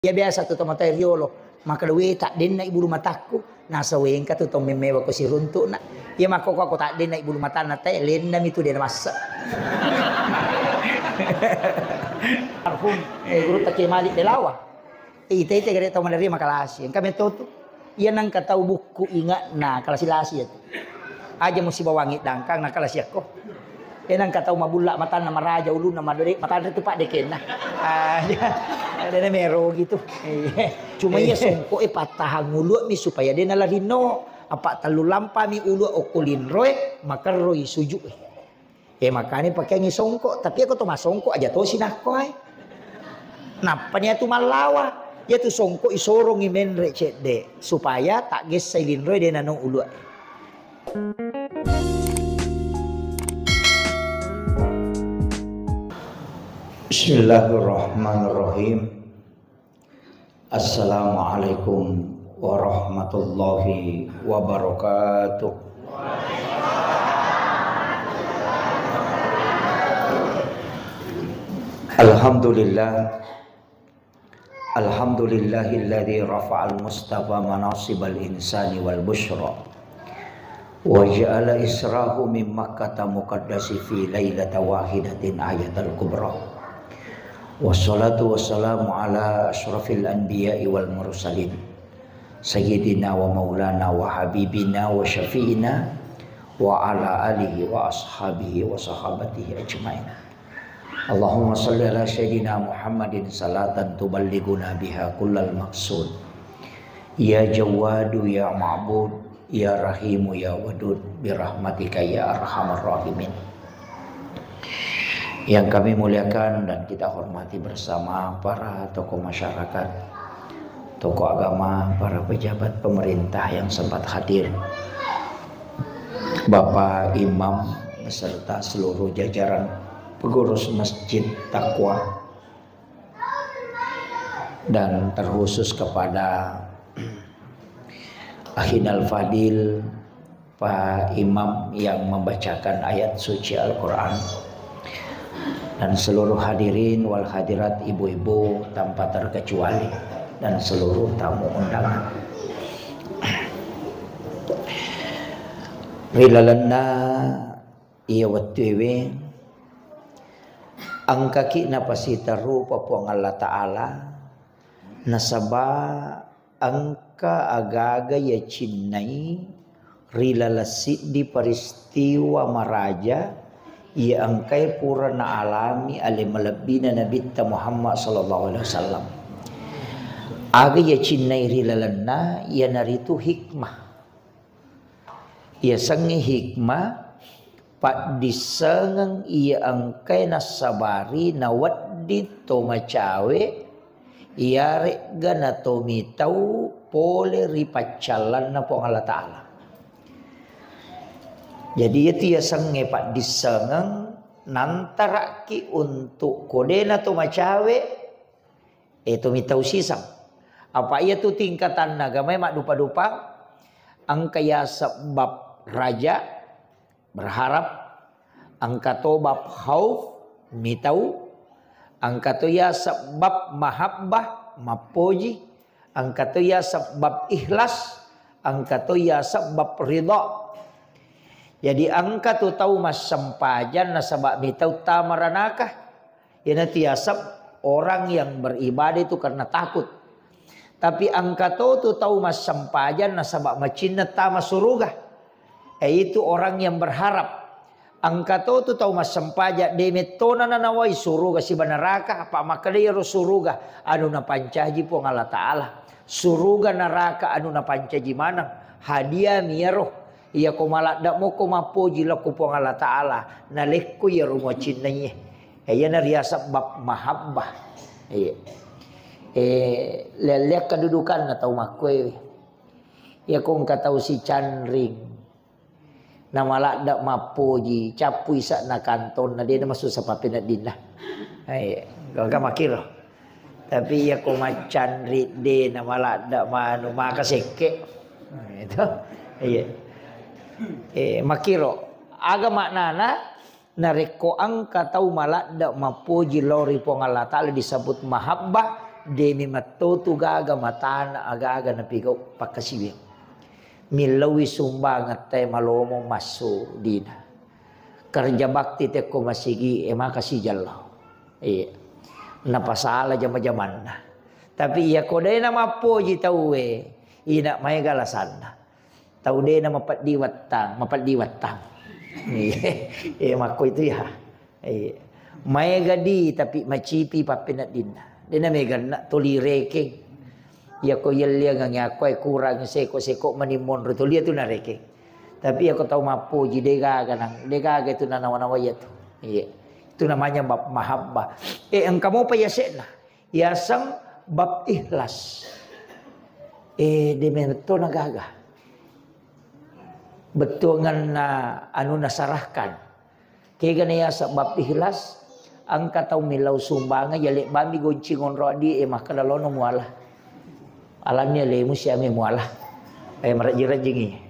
Ya biasa tu tomato riolo, maka dewe tak den na ibu rumah taku, nasa wengka tu tom memewa ko si runtuk na. Ya maka ko tak den na ibu rumah tanah teh lendam itu dia masak. Arhum guru tak malik delawa. Ite gere to maleri makalasi. Kami tu ia nang katau buku ingat na kalasilasi itu. Aja mesti bawangi dangkang na kalasi aku. Nang katau mabulak mata nama raja ulu nama dek mata itu pak deken nah. Ada mero gitu. Cuma ia songko patah ngulu mi supaya dia nalarino apa talu lampa mi ulu okulin roy maka roy sujuk. Makanya pakai ngisongko tapi aku tuh masongko aja tuh sinako ay. Napanya tuh malawa. Ya tuh songko isorong imen recet de supaya tak ges sailin roy dia nanong ulu. Bismillahirrahmanirrahim. Assalamualaikum warahmatullahi wabarakatuh. Alhamdulillah. Alhamdulillahilladzi rafa'al mustafa manasibal insani wal busyra wa ja'ala israhu min makkah muqaddasi fi lailata wahidatin ayatal kubra. Wassalatu wassalamu ala asyrafil anbiya'i wal mursalin sayyidina wa maulana wa habibina wa syafi'ina wa ala alihi wa ashabihi wa sahabatihi ajma'in. Allahumma salli ala sayyidina Muhammadin salatan tuballighuna biha kullal maqsud. Ya Jawadu ya Ma'bud ya Rahimu ya Wadud birahmatika ya arhamar rahimin. Yang kami muliakan dan kita hormati bersama para tokoh masyarakat, tokoh agama, para pejabat pemerintah yang sempat hadir, Bapak Imam beserta seluruh jajaran pengurus Masjid Taqwa, dan terkhusus kepada Akhinal Fadil Pak Imam yang membacakan ayat suci Al-Quran, dan seluruh hadirin wal hadirat ibu-ibu tanpa terkecuali, dan seluruh tamu undangan. Rilalana iya watwewe angka kina pasitaru papuang Allah Ta'ala nasaba angka agaga ya cinnai rilalasi di peristiwa maraja ia angkai purana alami ali malabina Nabi Muhammad sallallahu alaihi wasallam. Aga ya cinnai rilalana ia naritu hikmah. Ia sangi hikmah pak disengang ia angkai nasabari nawaddi to macawe ia regana to mitau pole ripacalan na po Allah Ta'ala. Jadi itu ya sange pak disengang nantaraki untuk kodena to macawe itu mitau sisang. Apa ia tu tingkatan nagamai mak dupa-dupa angkaya sebab raja berharap, angka tobab khauf mitau, angka to ya sebab mahabbah mapoji, angka to ya sebab ikhlas, angka to ya sebab ridha. Jadi angka tu tahu mas sempajan nasabak mitau tamaranakah ya nanti asap orang yang beribadah itu karena takut. Tapi angka tu tahu mas sempajan nasabak macina tama surga. Itu orang yang berharap. Angka tu tahu mas sempaja demetona nanawai surga si banaraka apa makanya surga anu na pancaji po Allah Ta'ala. Surga neraka anu na pancaji manang hadiah miyaroh. Ia ko malak dak mo ko mapuji laku po Allah Ta'ala nalekku ya rumah cinanya. Ia na riasa bab mahabbah. Lihat kedudukan atau makwe. Ia kong katau si Canring. Na malak dak mapuji capui sak na kanton na dia na masuk sa papinadin na. Kau makiro. Tapi ia ko macan ridde na malak dak manu makaseke. Itu. Makiro aga maknana nareko angka tau malak dak mapuji lori po Allah Ta'ala disebut mahabbah demi matotu gaga matana aga-aga na pigaw pakasiwing. Milawi sumbangat tayo malomo maso dina. Kerja bakti te ko masigi makasijal law. Napasala jama-jaman na. Tapi iya ko day na mapoji tauwe. Ina may galasan na. Tau day na mapadiwatang. Mako itu ya. May gadi tapi macipi papinat din na. Di na may gana tuli reking. Ya ko yelia nga ako ay kurang seko manimon rito liya tu na reke. Tapi aku tahu mapo ji dega itu na nawa-nawa ya tu. Itu namanya bab mahabbah. Engkau mau payasena. Yasang bab ikhlas. Demeto nagaga. Betul na anu nasarahkan. Kaya ganaya sa bab ikhlas angka tahu milau sumbanga yalik bami goncingon rodi makadalono mualah. Alamnya lemu siame mualah. Marajirajingi.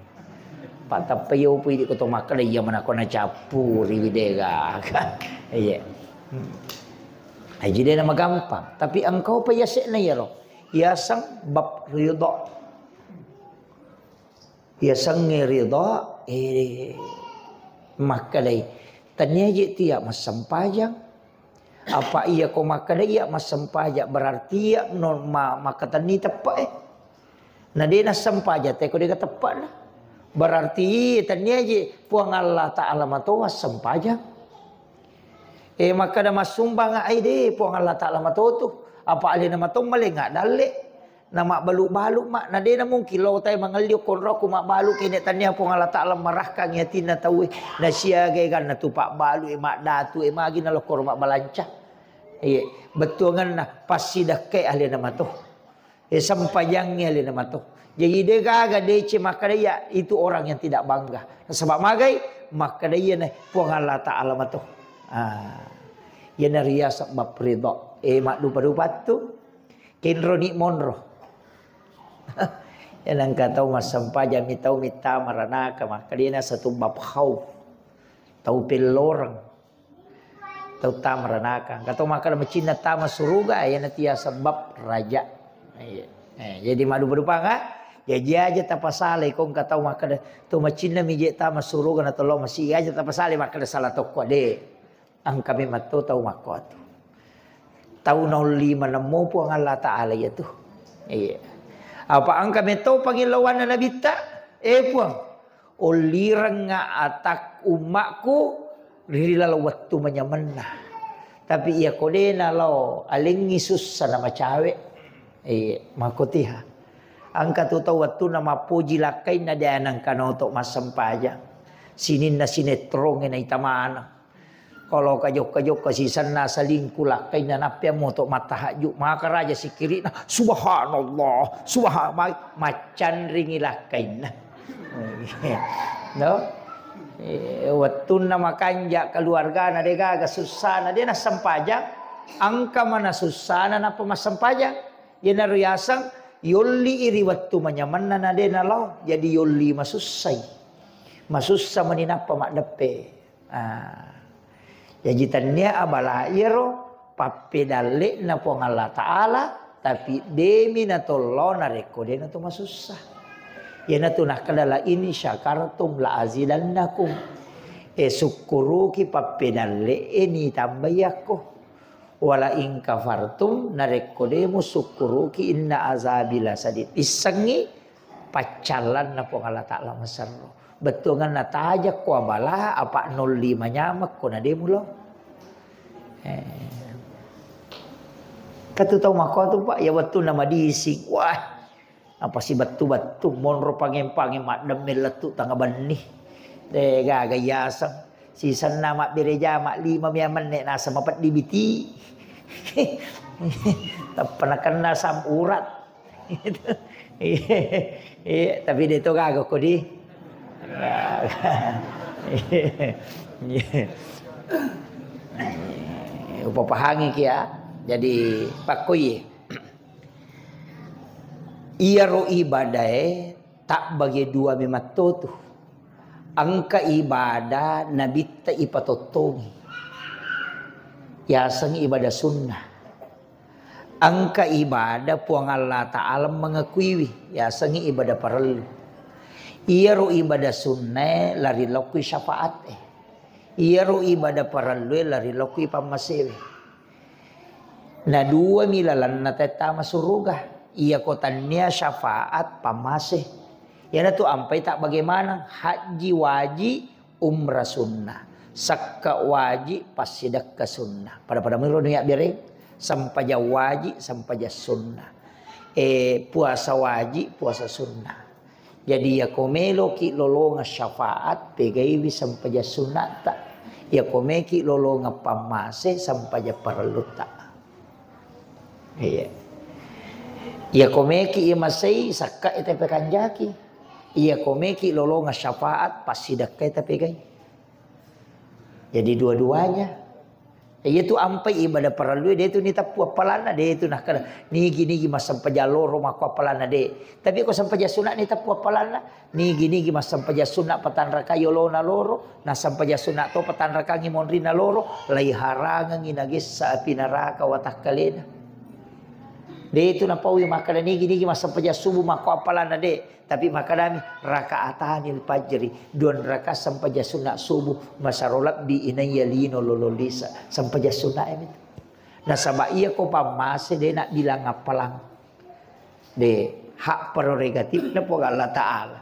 Pak tapayo po hindi ko to makala yaman ako na chapu riwidega. Iya. Ay jadi na magampang. Tapi engkau pa yasik na yaro. Yasang bab ridho. Yasang ridho makalay. Tanya je tiap masampajang. Apa iya ko makadaya masampaja berarti ya norma makatani tepat na dia na sampaja te ko dia tepat lah berarti tanya je puang Allah Taala mato sampaja maka da masumbang ai de puang Allah Taala mato tu apa ali na mato malenga dale na mak balu-balu mak na dia na mungkin lo tay mangaliu kon ro ku mak balu kini tanya puang Allah Taala marahkan yatina tahu na sia ge kan na tupak balu mak datu magi na lo kor mak balanca. Betul kan pasti dah ke ahli nama tu. Sampayangnya ahli nama tu. Jadi dia gaga dece maka dia itu orang yang tidak bangga. Sebab magai maka dia ni puang Allah Taala matu. Ya naria sebab ridha. Mak dupa-dupa tu kinro ni monro. Yang nang kata mas sampaja mitau mita maranaka maka dia na satu bab khauf. Tau pelorang. Tau tamaranakan. Kata maka macina tama suruga ya natia sebab raja. Jadi madu berupa enggak? Jadi aja tapasale kong kata maka tu macina mije tama suruga na tolo masih aja tapasale maka salah toko de. Ang kami mato tau maka tu. Tau 05 nemu puang Allah Taala ya tu. Apa ang kami tau pangilawan na nabita? Puang. Olirang nga atak umakku rila waktu menyamana. Tapi ia kodena lo aling Yesus sana macawe. Makotiha. Angka tu tahu waktu nama puji lakai na dia nang kanoto masampaja. Sinin na sinetrong na itamana. Kalau kajok kasisan na salingku lakai na napya mo to matahajuk maka raja si kiri na subhanallah macan ringi lakai na. No? Waktu nama kanja keluarga na dega susah na dia na sampajang angka mana susah na pemasampajang ya na ruyasang yoli iri waktu manyaman na dia na law jadi yoli masusay masusah maninapa mak depe jadi tanya abala iro papedale na po Allah Taala tapi demi na tolo na rekode na to masusah. Yana tu nak kadala ini syakartum la azidannakum. Syukuruki pappedalle ini tambayako. Wala in kafartum narekodemu syukuruki inna azabila sadid. Isangi pacalan na po Allah Ta'ala masarro. Betul nga natajak ko abala apa 05 nyamak ko na demo lo. Katu tahu mako tu pak ya waktu nama diisi. Wah. Apa si batu-batu monro pangem-pangem mak demel letu tangga benih. Dega gayasang. Sisan nama bereja mak 5 miaman nek nasa mapat dibiti. Penakan nasam urat. Tapi dia tu gagak ko di. Upapahangi kia. Jadi pakoi. Ia ro ibadah tak bagi dua memato tu. Angka ibadah nabi ta ipatotongi. Yasang ibadah sunnah. Angka ibadah puang Allah Ta'ala mengakui ya sengi ibadah perlu. Iya ro ibadah sunnah lari lokui syafaat Iya ro ibadah perlu lari lokui pamasewe. Nah dua milalan na tetama surga. Iya kotannya syafaat pamaseh. Ya tu ampai tak bagaimana haji wajib umrah sunnah. Sakka wajib pasidak ke sunnah. Pada menurut ya biare sampaja wajib sampaja sunnah. Puasa wajib puasa sunnah. Jadi ya komelo ki lolonga syafaat pegaiwi sampaja sunnah tak. Ya komeki lolonga pamaseh sampaja perlu tak. Iya. Ia komeki ia masai sakka ite pekanjaki. Ia komeki lolonga syafaat pasidakka ite pegai. Jadi dua-duanya. Ia tu ampai ibadah perlu dia tu ni tapu apalana dia tu nak kena ni mas sampaja loro mako apalana dia. Tapi ko sampaja sunat ni tapu apalana ni mas sampaja sunat patan raka yolona loro na sampaja sunat to patan raka ngimonrina loro lai haranga nginagis sa api neraka watakkalena. Dia itu nampawi makanan ni mas sampaja subuh mako apalana dia. Tapi makanami rakaatanil fajri duan raka sampaja sunat subuh masarolat bi inayalino lololisa sampaja sunat itu. Nah sabab iya ko pamase dia nak bilang apalang. De hak prerogatif na po Allah Ta'ala.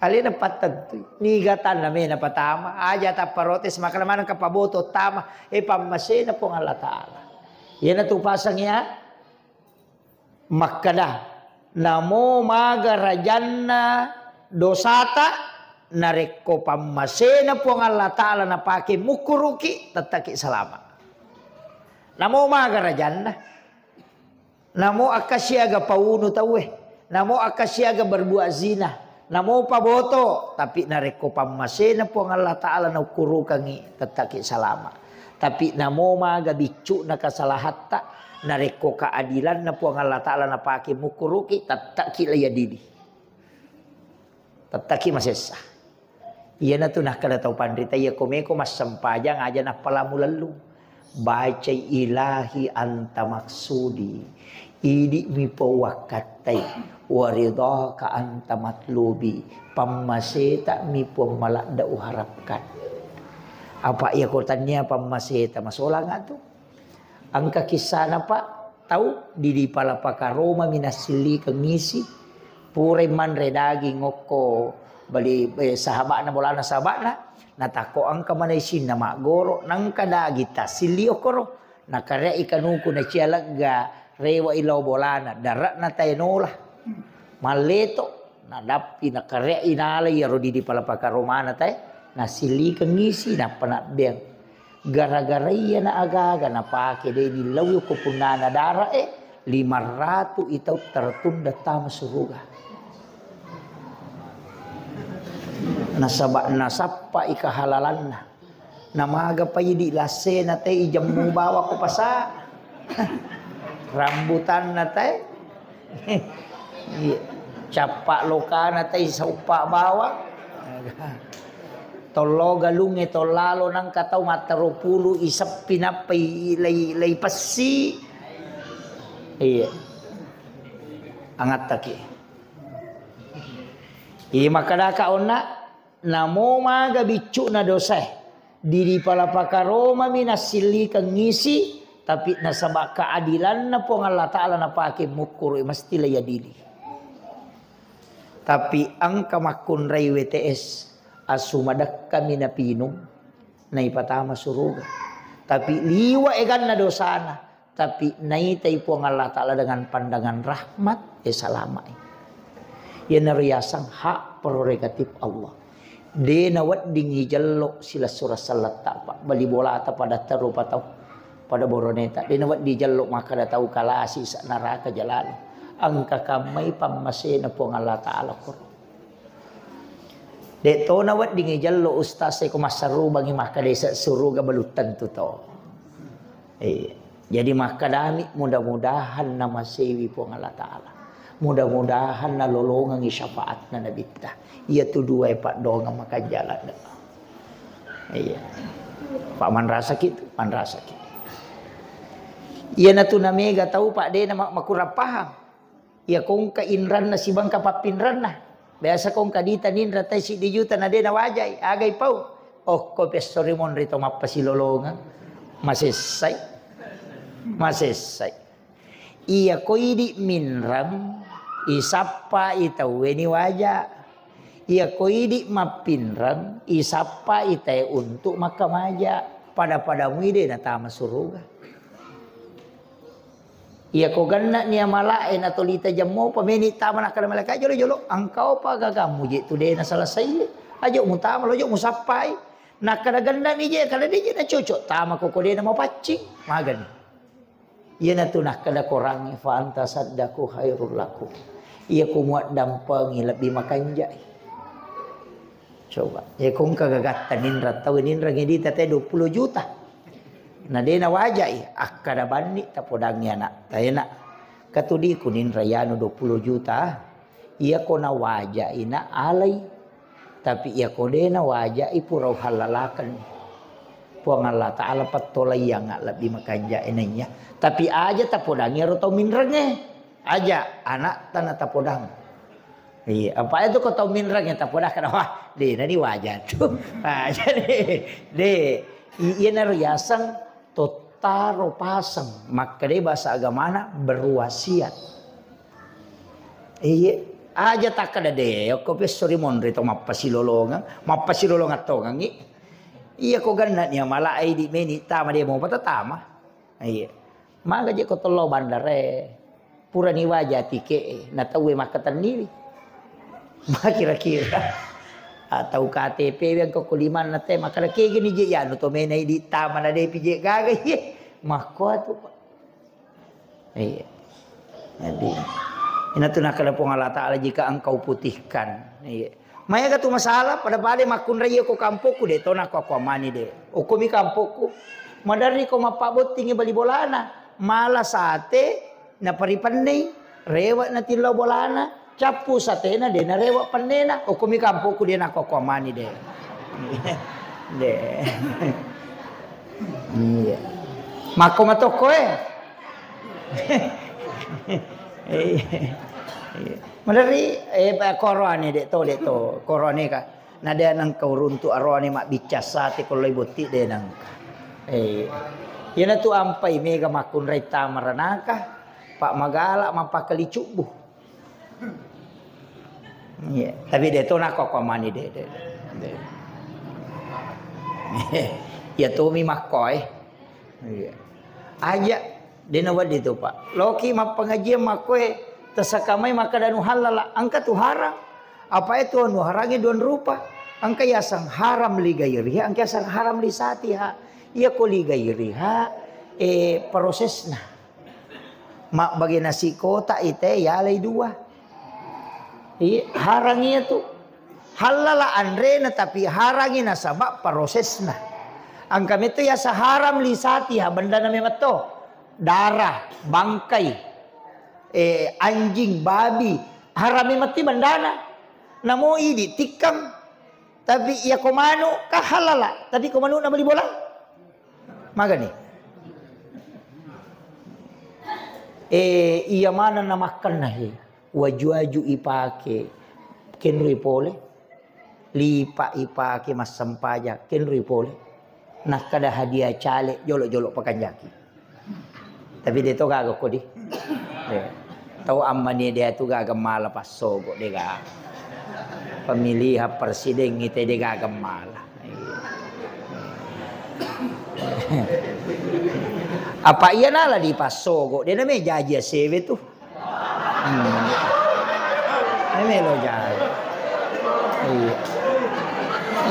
Alina patad ni gatan na may napatama aja ta parotes makalaman ka paboto tama pamase na po Allah Ta'ala. Yan na tupasang ya makada namo magarajanna dosata nareko pamasena po ang Allah Ta'ala na pake mukuruki tataki salama. Namo magarajanna namo akasyaga pauno tawe namo akasyaga berbuat zina namo paboto tapi nareko pamasena po ang Allah Ta'ala na ukurukangi tataki salama. Tapi namo magabicu na kasalahatta nareko keadilan na po ang Allah Ta'ala na pake mukuruki tataki laya didi. Tataki masesa. Iya na to nakadataw pandrita iya komeko mas sampajang aja na palamu lalu. Bacay ilahi anta maksudi. Idi mi powakatay. Waridha ka anta matlubi. Pamaseta mi po malakda uharapkan. Apa iya kortannya pamaseta masola nga to? Ang kakisana pa tahu di palapaka Roma minasili kengisi pure man redagi ngoko bali sahabat na bola na sahabat na natako ang kamanaisin na magoro nang kadagi ta sili okoro nakare ikanuku na cialaga rewa ilaw bolana darat na tayo nola maleto na dapi nakare inalay yaro di palapaka Roma na tayo na sili kengisi na panabiyang gara-gara iya na agaga na pake de nilaw ko punana dara 500 itaw tertunda tama suruga. Nasapa ikahalalan na. Namaga pa di lase na tay ijammu bawa ko pasa. Rambutan na tay. Capa loka na tay sa upa bawa. Tolo galunge tolalo nang kataw mataropulu isap pinapay lay pasi. Iya. Angat taki. Makadaka ona namo magabicu na dosa. Diri palapaka Roma minasili kang ngisi tapi nasaba keadilan na po ang Allah Ta'ala na pake mukuro mesti laya dili. Tapi ang kamakun ray WTS asumadak kami na pinong na ipatama suruga. Tapi liwa egan na dosana. Tapi naitay po ang Allah Ta'ala dengan pandangan rahmat salama. Yan na riyasang hak prerogatif Allah. De nawat dingi jallo sila surah salat pa. Balibola ata pada taru pataw. Pada boroneta. De nawat di jallo maka datau kalasi sa neraka jalan. Ang kakamay pamasena po ang Allah Ta'ala ko. Deto nawat dingi jallo ustaz ko masaru bagi makadesa suruga balutan tu to. Jadi makadami mudah-mudahan na masewi po ang Allah Ta'ala. Mudah-mudahan na lolongang isyafaat na nabita. Iya tu dua pak dong makan jalan. Iya. Pak man rasa gitu, man rasa gitu. Iya na tu na mega tahu Pak de na makurang paham. Iya kong ka inran na si bang kapapinran na. Biasa kong kadita nindra tay si dijuta na de na wajay. Agay pau. Oh ko pestori mon rito mapasilolongan. Masesay. Masesay. Iya ko idi minram. Isapa itawe ni wajah. Iya ko idi mapinran. Isapa itae untuk makamaja. Pada-padamu ide na tama suruga. Iya ko ganna niya malain atau lita jammo pameni tama na kada malaka jolo angkau pa gagamu je tu de na selesai ajo mu tama lojo mu sapai na kada ganna ni je kada de na cocok tama ko de na mau pacing magan iya na tu nak kada korangi fa anta saddaku khairul lakum iya ko muat dampangi lebih makanjai coba ya kong kagagatan nindra tahu nindra ngedita teh 20 juta. Na de na wajai akada bani tapodangnya nak tayana katudi kunin rayano 20 juta iya ko na wajai na alai tapi iya ko de na wajai purau halalakan puang Allah taala patolai yang lebih makanja enanya tapi aja tapodangnya roto minrenge aja anak tanah tapodang iya apa itu kau tahu minrenge tapodang kada wah de na di wajah tuh aja de iya na riasang totaro pasang maka dia bahasa agamana berwasiat iya aja tak kada de ko pesori mon rito mapasilolongan tongang iya ko ganna niya mala ay di meni tama dia mau patatama iya maga je ko tolo bandare pura ni wajah tike na tawe makatan nili kira-kira atau KTP yang ko kuliman na te makala ke gini je ya no to menai di tama na de pije gaga ye mako tu Pak iya jadi ina tu nak kada Allah taala jika engkau putihkan iya maya ka tu masalah pada pade makun raya ko kampoku de to nak ko mani de uko mi kampoku madari ko mapabot tingi bali bolana mala sate na paripannei rewat na tilaw bolana capu satena de na rewa panena o kumi kampo ku de na ko mani de de iya mako matoko madari korone de to korone ka na de nang kauruntu arone mak bicasa te koloi boti de nang yana tu ampai mega makun raita maranaka pak magala mapakali cubuh. Iya, tapi dia tu nak kok mani de. Ya tu mi makoi. Iya. Aja dia nawad itu Pak. Loki mah pengajian makoi tersakamai maka danu halala angka tu haram. Apa itu anu harangi duan rupa. Angka ya sang haram li gairiha, angka sang haram li satiha. Ia ko li gairiha prosesna. Mak bagi nasi kota ite ya lay dua. Harangnya tu halala andrena tapi harangnya sabab prosesna. Angkam itu ya saharam lisati ha benda nama to darah bangkai anjing babi harami mati bandana namo idi tikam tapi ya komanu kahalala tapi komanu nama di bola magani iya mana namakan nahi waju-waju ipake kenri pole lipa ipake mas sampaja kenri pole nak kada hadiah cale jolok-jolok pakanjaki tapi dia tu gagak kodi tahu amani dia tu gagak mala pas sogo dia gagak pemilihan presiden itu dia gagak mala apa iya nala di pas sogo dia namanya jaja sewe tu ini lo jai.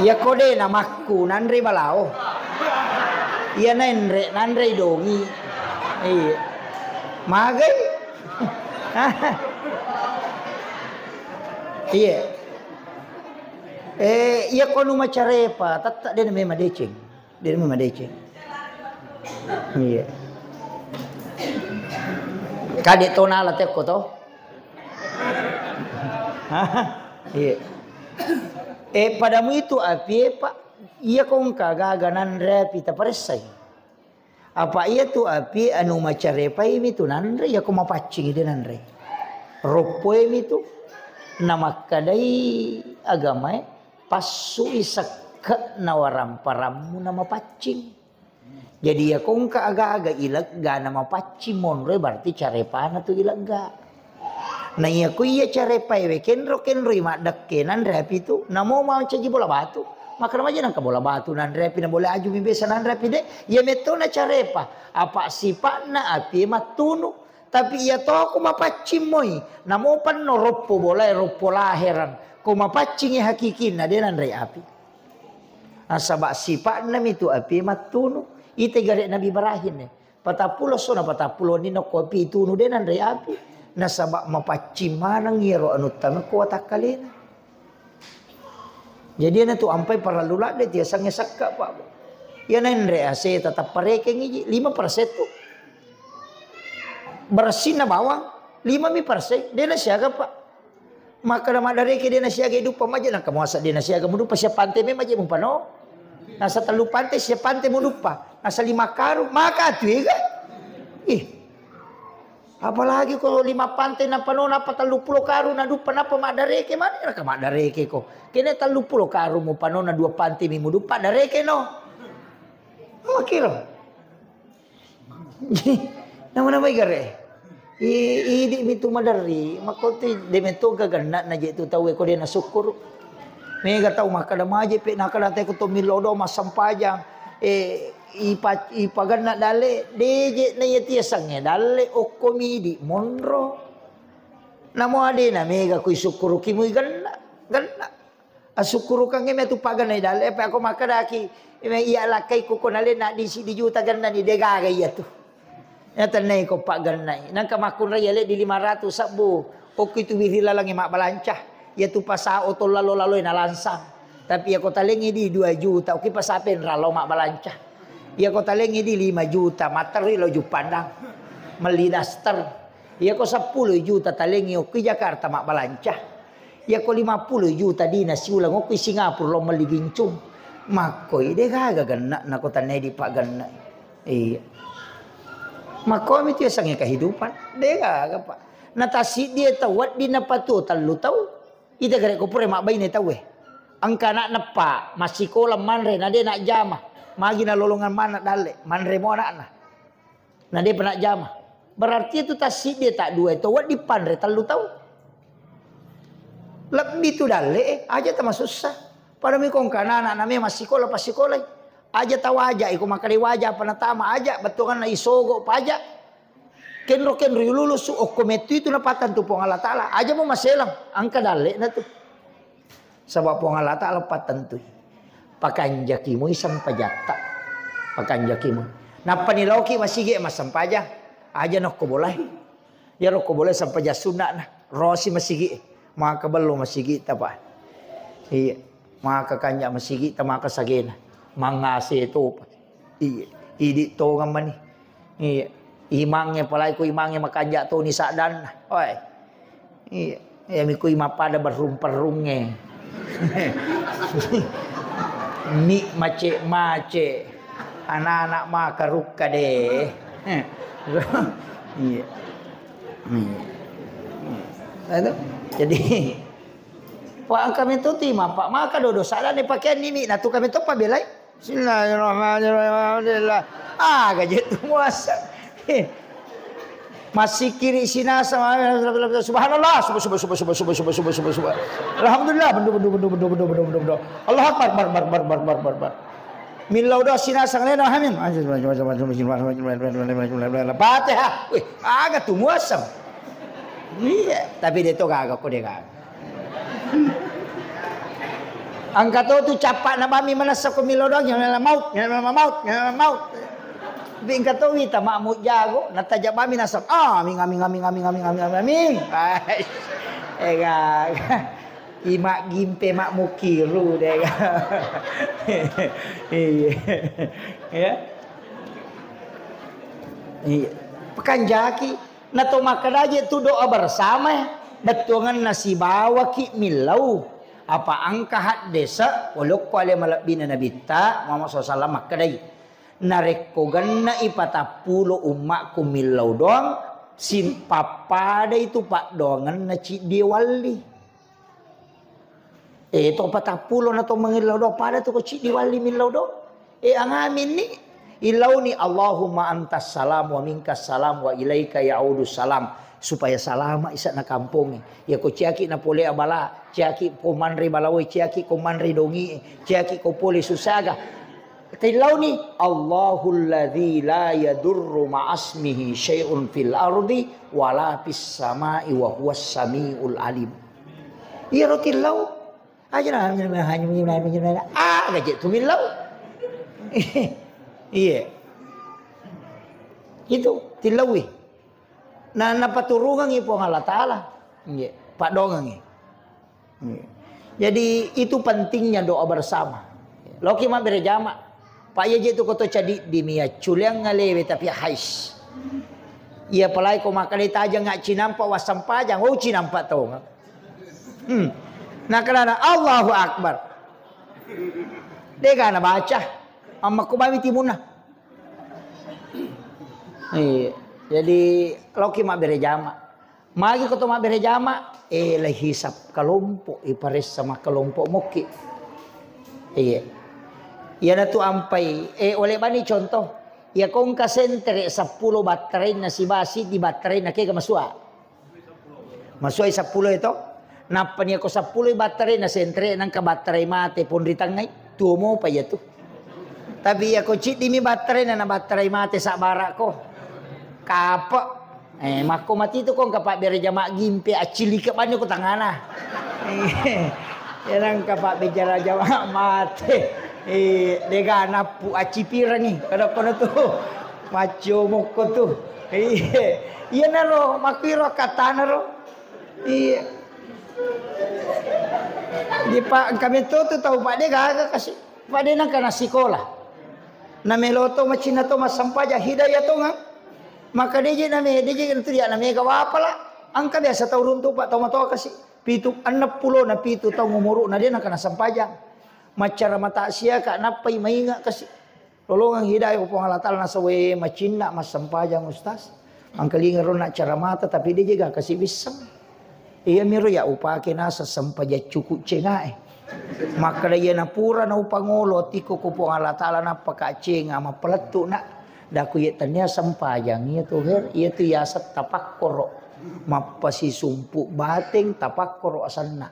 Iya kode namaku nandre balao. Iya nandre dongi. Iya. Magai. Iya. Iya kono macarepa, tatak dia memang deceng. Dia memang deceng. Iya. Kadek tonala teko to. Iya. Padamu itu api Pak. Iya kong kagaganan repi ta paresay. Apa ia tu api anu macarepai mi tu nanre ya ko mapacing ide nanre. Ropoe mi tu nama kadai agama pasu isak nawaram paramu nama pacing. Jadi ya kong ka aga-aga ilagga nama pacing monre berarti carepana tu ilagga. Nah iya ku iya carepai we kenro mak dakke nanre api tu namo mau caji bola batu. Maka nama aja nangka bola batu nanre api na boleh aju biasa nanre api deh. Ya metona carepa apa sifatna api matunu. Tapi ia to aku mapacing moi. Namo pan no ropo bola ropo lahiran. Ko mapacing hakikina dia nanre api. Asaba sifatna mitu api matunu. Ite garek Nabi Ibrahim ne. Patapulo sona patapulo ni no kopi tunu dia nanre api. Nasaba mapacing manang ngiro anu tama ko takalena. Jadi ana tu ampai para lula de tia sange sakka pak. Ya nanre ase tetap pareke ngiji 5% tu. Bersih na bawang 5% dia na siaga pak. Maka nama dari ke dia na siaga hidup pamaja na kamuasa dia na siaga mudu pa siya pante me maje mumpano. Nasa telu pante siya pante mudu pa. Nasa 5 karu maka tu ega. Apalagi kalau 5 pante na pano na pa 30 karu na dupa na pa madareke mana na ka madareke ko. Kene 30 karu mo pano na 2 pante mi mudu pa dareke no. Makiro. Nama-nama igare. Idi mitu madari makoti demento gagana na je tu tahu ko dia na syukur mega tahu makada maje pe nakada te ko to milodo masampajang ipagana dale deje na yeti sange dale okomidi monro namo ade na mega ko syukur kimu ganna asukuru kange metu pagana dale pe ako makada ki iya lakai ko konale na di juta ganna ni degaga iya tu. Ya tanay ko pak ganay. Nang kamakun raya le di 500 sabu. Oki tu wirila lang mak balancah. Ya tu pasao to lalo na lansang. Tapi ya ko talengi di 2 juta. Oki pasapin ralo mak balancah. Ya ko talengi di 5 juta. Materi lo ju pandang. Meli daster. Ya ko 10 juta talengi oki Jakarta mak balancah. Ya ko 50 juta di nasi ulang oki Singapura lo meli gincung. Makoi de gaga ganna na ko tanay di pak ganay. Iya. Maka itu sange kehidupan dega apa natasi dia tawat di napatu talu tahu ida gare ko pure mak bayi ne tahu angka nak nepa masih kolam manre na dia nak jama magi na lolongan mana dale manre mo anak na dia pernah jama berarti itu tasi dia tak dua tawat di panre talu tahu lebih tu dale aja termasuk susah pada mi kong kana anak namanya masih sekolah pas sekolah aja tahu aja iku makari wajah penatama aja betul kan isogo pajak kenro lulus okometu itu napatan tu pong Allah Ta'ala aja mau maselang angka dale na tu sebab pong Allah Ta'ala patan tu pakanjakimu isang pajata pakanjakimu napaniloki masige masang pajak aja nok ko boleh ya rok ko boleh sampai jasuna na rosi masigi maka belum masigi tapa iya maka kanya masigi tamaka sagena mangase itu iya idi to ngaman iya imangnya palai ku imangnya makanja to ni sadan oi iya ya miku imapada berumperunge ni mace anak-anak makaruka deh iya itu jadi pak kami tu timah pak maka dodo salah ni pakaian ini nah tu kami tu pa belai Bismillahirrahmanirrahim. Gajet tu muasa. Masih kiri sina sama subhanallah subhanallah. Alhamdulillah bendu. Allah akbar. Min lauda sina sanglena hamin. Fatihah. Wih, agak tu muasa. Iya, tapi dia tu agak ko dia agak. Angkat tu capak na bami manasa ko milodong yang maut. Bingkat tu kita makmut jago nataja bami nasab. Amin. Imak gimpe mak mukiru dega. Iya. Iya. Pekan jaki na to makadaje tu doa bersama betungan nasi bawa ki milau. Apa angka had desa waluk wale malabina nabita Muhammad SAW makadai nareko ganna ipatapulo umakku milau doang papada itu pak dongan na dia wali. To patapulo na to mangilaw do pada to ko di wali milau do. Ang amin ni ilaw ni Allahumma antas salam wa minkas salam wa ilaika ya'udus salam. Supaya salama isa na kampung ya ko ciaki na pole abala ciaki ko manri balawi ciaki ko manri dongi ciaki ko pole susaga tilaw ni Allahul ladzi la yadurru ma'asmihi syai'un fil ardi wala fis samai wa huwas samiul alim iya ro tilaw aja na hanya gaje tumilaw iya itu tilawi na napaturungan ipo ng Allah Ta'ala. Pak dongang. Jadi itu pentingnya doa bersama. Loki ma berjama. Pak ye itu koto cadi di mia culiang ngalewe tapi hais. Ia palai ko makali taja ngak cinampa wasampajang. Oh cinampa to. Nah karena Allahu Akbar. Dega na baca. Amma ko bami timuna. Jadi loki mak berjama. Magi ko to mak berjama lah hisap kelompok ipares sama kelompok moki. Iya. Ya na tu ampai oleh bani contoh. Ya kong ka sentere 10 baterai na si basi di baterai na kaya masua. Masua 10 itu. Napa niya ko 10 baterai na sentere nang ka baterai mate pun ritangay. Tumo pa ya tu. Tapi ya ko cit di mi baterai na baterai mate sa bara ko. Kapa mako mati itu kong kapak berjama gimpe acili ke banyo ko tangana yang kapak berjara jama mate dega napu acipira nih kada tuh macho moko tuh iya naro makiro katana ro iya di pak kami tuh tahu pak dega kasih pak dena kana sekolah na meloto macina to masampaja hidayah to nga maka DJ itu dia namanya kawapa lah. Angka biasa tahu runtuh pak tahu matawa kasih pitu 60 na pitu tahu ngumuru na dia nak kena sampajang. Macara mata sia kak napai mainga kasih. Lolongan hidayah ko Allah Taala nasawe macina mas sampajang ustaz. Angka lingaron nak cara mata tapi dia juga kasih bisang. Iya miro ya upake nasa sampaja cukup cengae. Maka dia na pura na upangolo tiko ko Allah Taala na pakacenga ma peletu nak daku ye tanya sampajang iya tuh her iya tu ya tapakkoro mapasi sumpu bateng tapakkoro asanna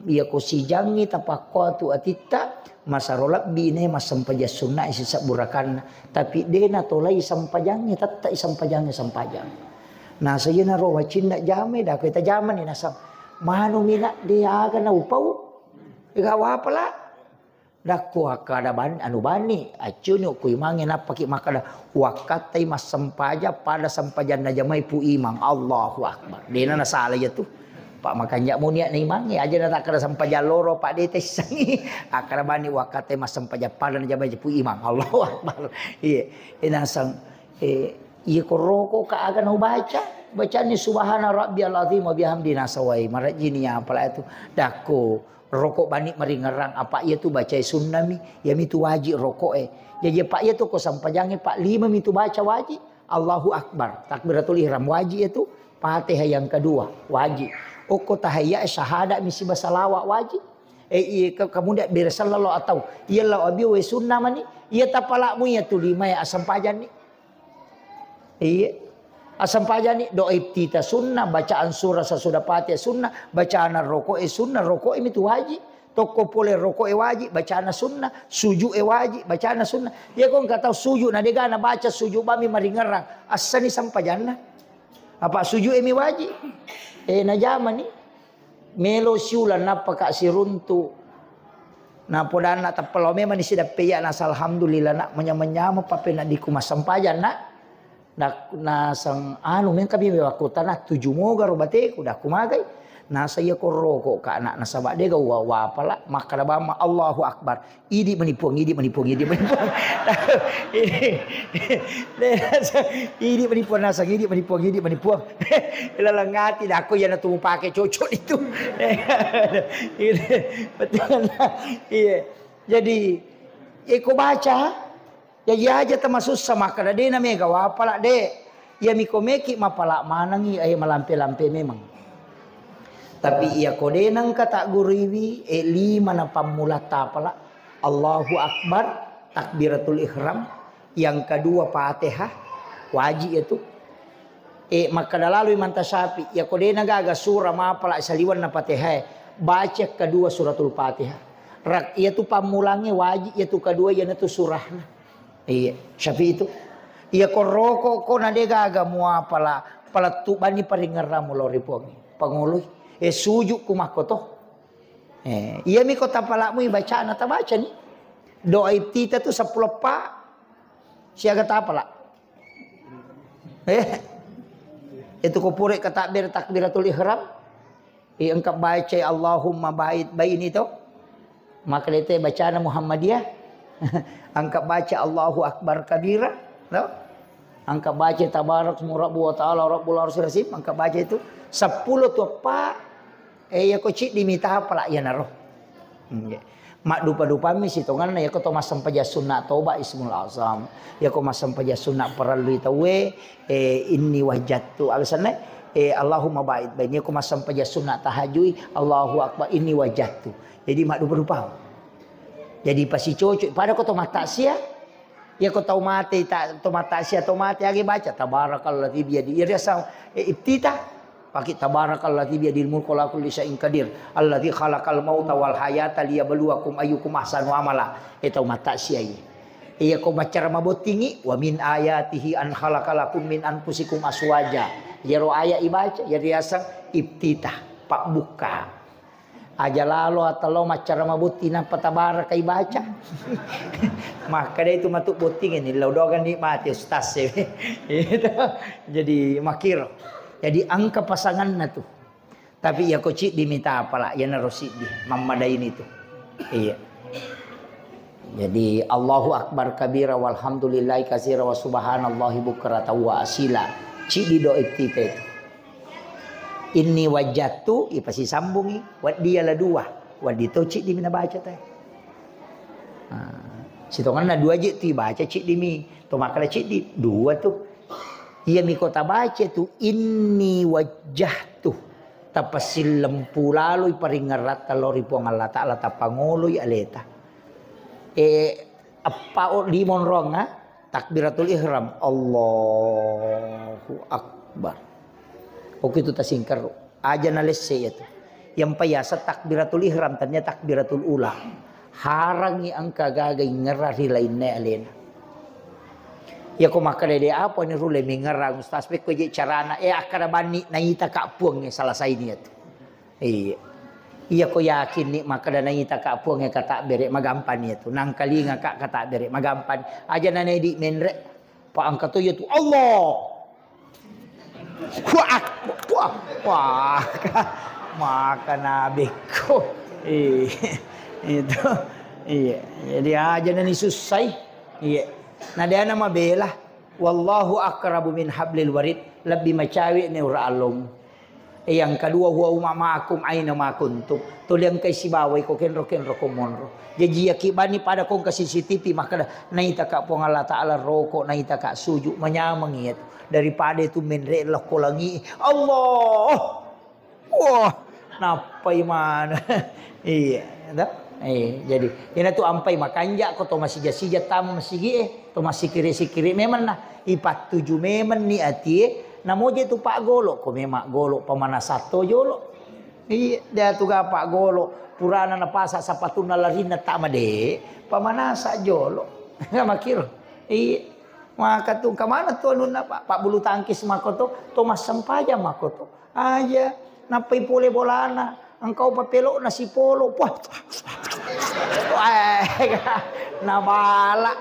iya ko sijangi tapakko tu atita masarolak bine mas sampaja sunna isi saburakan tapi dena tolai sampajangnya tatta sampajangnya sampajang nah saya na ro wacinda jame daku eta jaman ni nasam manu mina dia kana upau igawa pala dakku akada ban anu bani acunyo kuy mangin apaki makada wakatai mas sampaja pada sampajan na jamai pu imang Allahu Akbar dena na sala ya tu pak makanya munia ni mangi aja na tak kada sampaja loro pak de tes sangi akada bani wakatai mas sampaja pada na jamai pu imang Allahu Akbar iya inasang iya koroko ka aga na baca ni subhana rabbiyal azim wa bihamdi nasawai marajini apala itu dakku rokok bani meringerang apa ia tu baca sunnah mi ya mi tu wajib rokok jadi pak ia tu ko sampajangnya pak 5 mi tu baca wajib Allahu Akbar takbiratul ihram wajib itu Fatihah yang kedua wajib ko tahiyya syahadat misi basalawat wajib kemudian bersallallahu atau ia la abi we sunnah mani ia tapalamu ya tu 5 ya sampajan ni iya asam pajani doa ibtita sunnah bacaan surah sesudah Fatihah sunnah bacaan rokok sunnah rokok ini tu wajib toko pole rokok wajib bacaan sunnah sujud wajib bacaan sunnah dia kong kata sujud na dega na baca sujud bami maringerang asani sampajana apa sujud emi wajib na zaman ni melo siulan napa kak siruntu na podana tapelome mani sida peya na alhamdulillah nak menyama pape na dikumas sampajana na sang anu men kami waktu tanah 7 moga robate kuda kumagai na saya ko rokok ka anak na sabak de wa pala maka da bama Allahu Akbar idi menipuang idi menipuang nasa idi menipuang lalangati dah aku yang tu pakai cocok itu betul iya jadi iko baca Jadi aja termasuk sama kada de na mega wapala de. Ya mikomeki mapala manangi ay malampe-lampe memang. Tapi ia kode nang kata guriwi lima na pamulata pala. Allahu Akbar, takbiratul ihram. Yang kedua Fatihah, wajib itu. Maka lalu manta sapi. Ya kode nagaga surah mapala saliwan na Fatihah. Baca kedua suratul Fatihah. Rak ia tu pamulangnya wajib, ia tu kedua ia tu surahnya. Iya, sapi itu. Ia koroko ko na degaga mua pala tu bani paringaramu lori pongi. Pangului. Sujuk kumakoto. Iya mi kota pala mu baca na tabaca ni. Doa ibtita tu 10 pak. Siaga tapala. Itu ko pure kata takbiratul ihram. Engkau baca Allahumma bain itu. Maka itu bacaan Muhammadiyah. Engkau baca Allahu Akbar kabira. No? Engkau baca tabarak murabbu wa ta'ala rabbul arsyil azim. Engkau baca itu 10 tu apa? Ya ko cik dimita pala ya naro. Mak dupa-dupa mi sitongan ya ko to masam paja sunat toba ismul azam. Ya ko masam paja sunat perlu tawe inni wajadtu alasannya Allahumma ba'id baini ko masam paja sunat tahajui Allahu akbar inni wajadtu. Jadi mak dupa-dupa. Jadi pasti cocok pada ko to mata sia. Ya ko tau mati tak to mata sia to mati lagi baca tabarakalladzi bi yadihi rasa ibtita pakai tabarakalladzi bi yadil mulku wa kulli syai'in qadir alladzi khalaqal mauta wal hayata liyabluwakum ayyukum ahsanu amala itu mata sia iya ko baca mabot tinggi wa min ayatihi an khalaqalakum min anfusikum aswaja jero ayat ibaca jadi asang ibtita pak buka aja lalu atau macara mabutina patabara kai baca maka dia itu matuk boting ini laudogan nikmati ustaz itu jadi makir jadi angka pasangan na tuh tapi ya kocik diminta apalah ya narosi di mamadain itu iya jadi Allahu Akbar kabira walhamdulillahi katsira wa subhanallahi bukratan wa asila cik di doa itu Inni wajatu, pasti sambungi. Wad dia lah dua. Wad itu cik di mina baca teh. Sitongan na dua je tu baca cik di mi. Tu makala cik di dua tu. Ia mi kota baca tu inni wajatu. Tapasil lempu lalu paringarat talori puang Allah Ta'ala tapangului aleta. Apa limon ronga takbiratul ihram Allahu Akbar. Oke itu tasingkar aja nalese itu. Yang payasa takbiratul ihram ternyata takbiratul ula. Harangi angka gagay ngerari lainnya alena. Ya ko makadede apa ni rule mingarang ustaz pe ko je carana akara bani naita ka puang salah saini itu. Iya. Iya ko yakin ni makada naita ka puang kata bere magampan itu. Nang kalinga ka kata bere magampan. Aja nane di menre pa angka tu itu Allah. Wah, maka nabiku itu iya jadi aja nani susai iya nah dia nama bela wallahu akrabu min hablil warid lebih macawi ni uralum yang kedua huwa umamakum aina ma kuntum tuliang kay sibaway ko kenro kumonro jadi yakibani pada kong ka CCTV maka naita ka po Allah Ta'ala roko naita ka suju manyamang itu daripada itu menre lah ko langi Allah wah napai mana iya jadi ini tu ampai makanja ko to masih jasija tam masih to masih kiri memang nah ipat 7 memang ni ati namo je tu pak golo ko memang golo pamana satu jolo iya dia tu ga pak golo purana na pasa sapatuna larina tamade pamana sa jolo makir iya maka tu kamana tu anu na pak bulu tangkis makoto to masam paja makoto aja napai pole bolana engkau papelok nasi polo wah nabala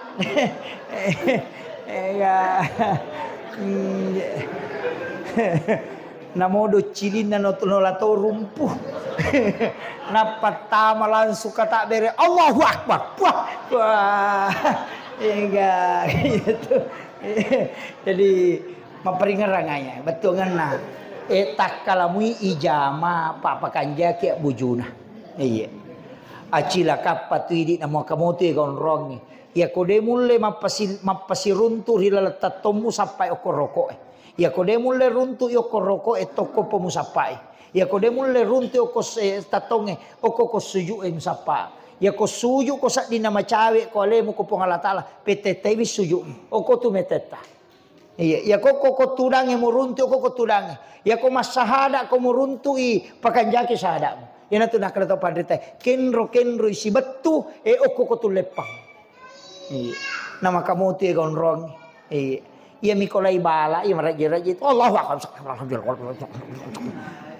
namodo cilin na nolato rumpuh napatama langsung kata bere Allahu Akbar wah enggak gitu jadi memperingatnya betul ngana tak kalamui ijama papa kanja kia bujuna iya acila kapatu idi namo kamu tu gon rongi Ya kode mulle mapasi runtu hilala tatomu sampai okoroko. Ya kode mulle runtu okoroko toko pomu sampai. Ya kode mulle runtu okos tatonge okoko suju musapa. Ya ko suju ko sa di nama cawe ko alemu ko pong Allah Taala petete wi suju. Oko tu meteta. Iya, ya ko tudange mo runtu ko tudange. Ya ko masahada ko mo runtu i pakanjaki sahadamu. Ya na tu nak kata padre kenro isi betu oko tu lepang. Iya. Nama kamu tu ya gondrong. Iya. Ia mikolai bala, ia meraji-raji itu. Allahu akbar.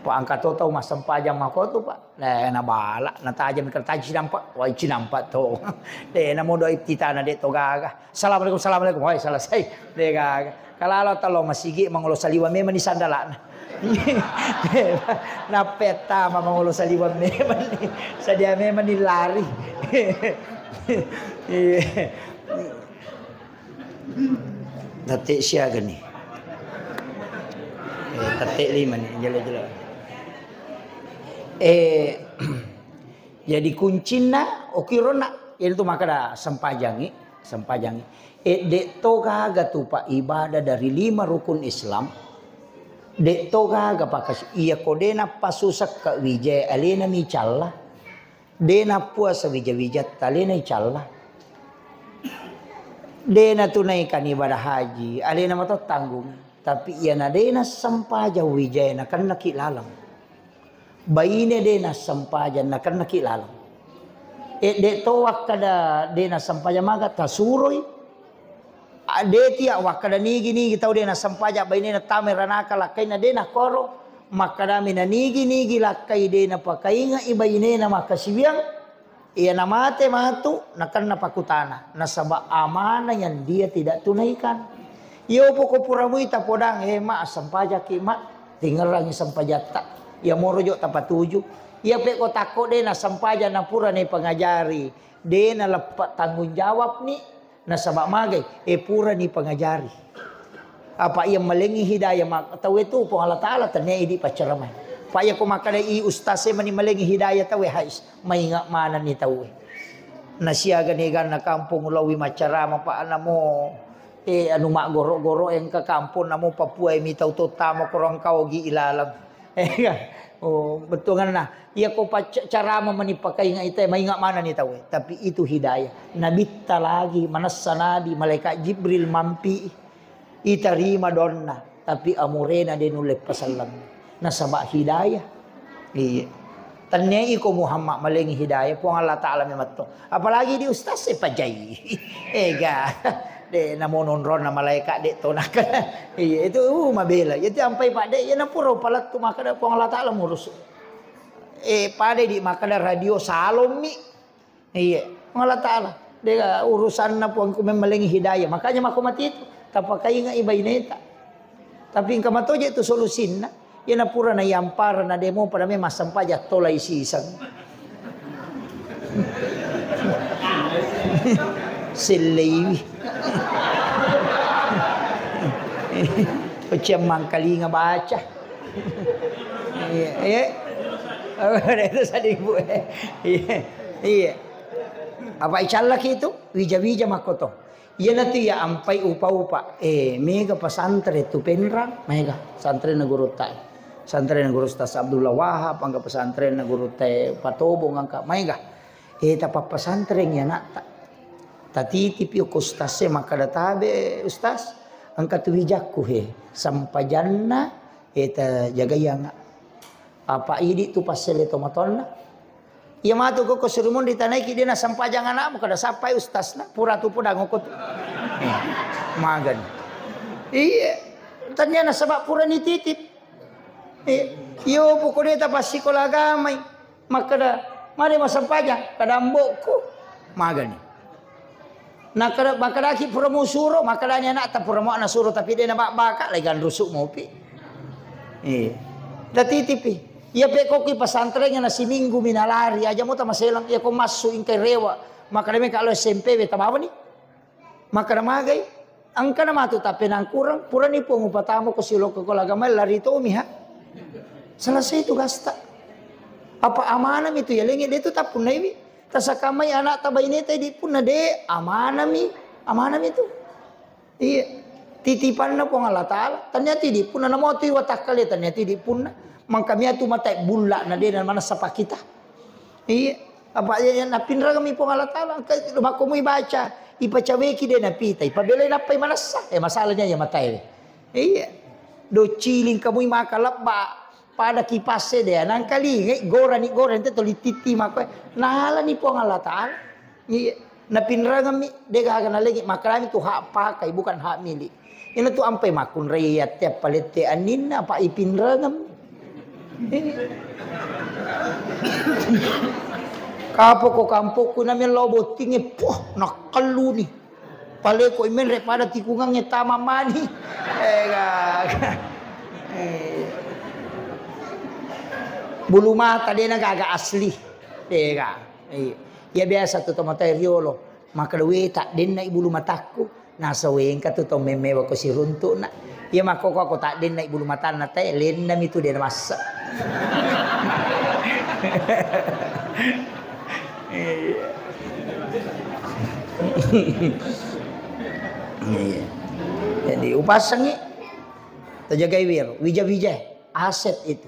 Pak angkat tahu mas sempajang mako tu pak. Na bala, na tajam kertaji nampak. Wah ici nampak tu. Na modo itita na de to gaga. Assalamualaikum. Wah selesai. De gaga. Kalau talo masigi mangulo saliwa memang di sandalan. Na peta mangulo saliwa memang ni. Sadia memang di lari. Tatik siaga ni. Tatik 5 ni jelas-jelas. Jadi kuncina okirona itu maka sempajangi. Dek to kaga tu pak ibadah dari 5 rukun Islam. Dek to kaga pakas iya kodena pasusak ka wijay alena mi challa. Dena puasa wija-wija talena icalla. Dena tunaikan ibadah haji. Alena mato tanggung. Tapi ia na dena sampaja wijaya na kan nakilalang. Bayine dena sampaja na kan nakilalang. De to wakada dena sampaja maga tasuroi. De tia wakada nigi tau dena sampaja bayine na tameranaka lakai na dena koro. Makadami na nigi lakai de na pakainga ibayine na makasibiang ia na mate matu nakan napakutana nasaba amanah yang dia tidak tunaikan. Iyo poko puramu ita podang ma sampaja ki ma tinggal lagi sampajata ya morojo tapatuju ia pe ko tako de na sampaja na pura ni pengajari de na lepat tanggung jawab ni nasaba magai pura ni pengajari. Apa ia melengi hidayah mak tahu itu pun Allah Taala tanya di pacaramai. Pak ya ko makada i ustaz mani melengi hidayah tahu hais maingat mana ni tahu. Nasiaga ni na kampung lawi macarama pa anamo anu mak goro-goro yang ke kampung namo Papua mi tahu tama korang kau gi ilalam. Oh betul kan nah. Ia ko carama mani pakai ingat itu maingat mana ni tahu. Tapi itu hidayah. Nabi lagi manassa nabi malaikat Jibril mampi. Itarima donna tapi amurena de nulep pasalam nasaba hidayah. Iya. Tanya iko Muhammad malengi hidayah pun Allah Taala mematto. Apalagi di ustaz pajai. Ega. De namonon ron na malaikat de tonakan. Iya itu mabela. Itu sampai pak de ya napuro palat tu makada pun Allah Taala ngurus. Pade di makada radio salomi. Iya. Allah Taala de urusan na pun malengi hidayah. Makanya maku mati itu. Tapakai nga iba ineta. Tapi ingka matoja itu solusin na. Yan na pura na yampara na demo pada may masampaja tolay sisang. Selewi. Pecah mangkali nga baca. Iya. Itu sading bu. Iya. Apa icalak itu? Wija-wija makoto. Ia nanti ya ampai upa-upa. Mega pesantren itu penrang. Mega pesantren na guru tai. Pesantren na guru Ustaz Abdullah Wahab. Angka pesantren na guru tai Patobong. Angka mega. Tapa pesantren ya nak. Tatitip yung kustasnya maka databe Ustaz. Angka tuwijakku sampajanna. Jaga yang. Apa ini tu pasal itu matonna. Ia matu ko surumun ditanai ki dia na sampajang anakmu kada sampai ustaz na pura tu pun ngokot. Magan. Iya. Tanya na sabab pura ni titip. Iyo poko dia tapas sekolah agama. Maka da mari masampajang kada mbokku. Magan. Nak kada bakada ki pura musuro makadanya nak ta pura mo na suro tapi dia na baka legan rusuk mopi. Iya. Da titipi. Ia peko ki pesantren na si minggu minalari aja mo ta maselang ia ko masuk ingkay rewa maka demi kalau SMP beta bawa ni maka magai angka na matu tapi nang kurang pura ni po ngupatamo ko silo ko agama lari to mi ha selesai itu gasta apa amanam itu ya lengi itu tapun naiwi Tasakamay anak tabay ni tayo di pun na de amanami tu. Iya. Titipan na po ng Allah Ta'ala. Tanya di pun na mo ito watakali. Tanya di pun na. Mang kami atu matay bula na din na mana sa pakita. Iya. Apa yan napinra kami po ng Allah Ta'ala. Lumako mo ibaca. Ipacaweki din na pita. Ipabelay na pa'y manasa. Masalah niya yung matay. Iya. Do chiling kamoy makalap ba. Pada kipase dia nang kali goran itu tolititi mako nahala ni po ang Allah Ta'ala. Iya. Napinra kami dega kana lagi makalami tu hak pakai bukan hak milik. Ina tu ampai makun rayat tiap palete anin apa ipinra kami. Kapo ko kampo ko namin lobo tingi poh nakalu ni. Pale ko imen re pada tikungang tama mani. Bulu mata dia nagaga asli. Ega. Ya biasa tu tomatay riolo. Makalawi tak din na ibulu mataku. Nasa weng ka tu to memewa ko si runto na. Ya makoko ko tak din na ibulu mata na tay len na mitu dia masa. Jadi upasangi tajagai wir wija aset itu.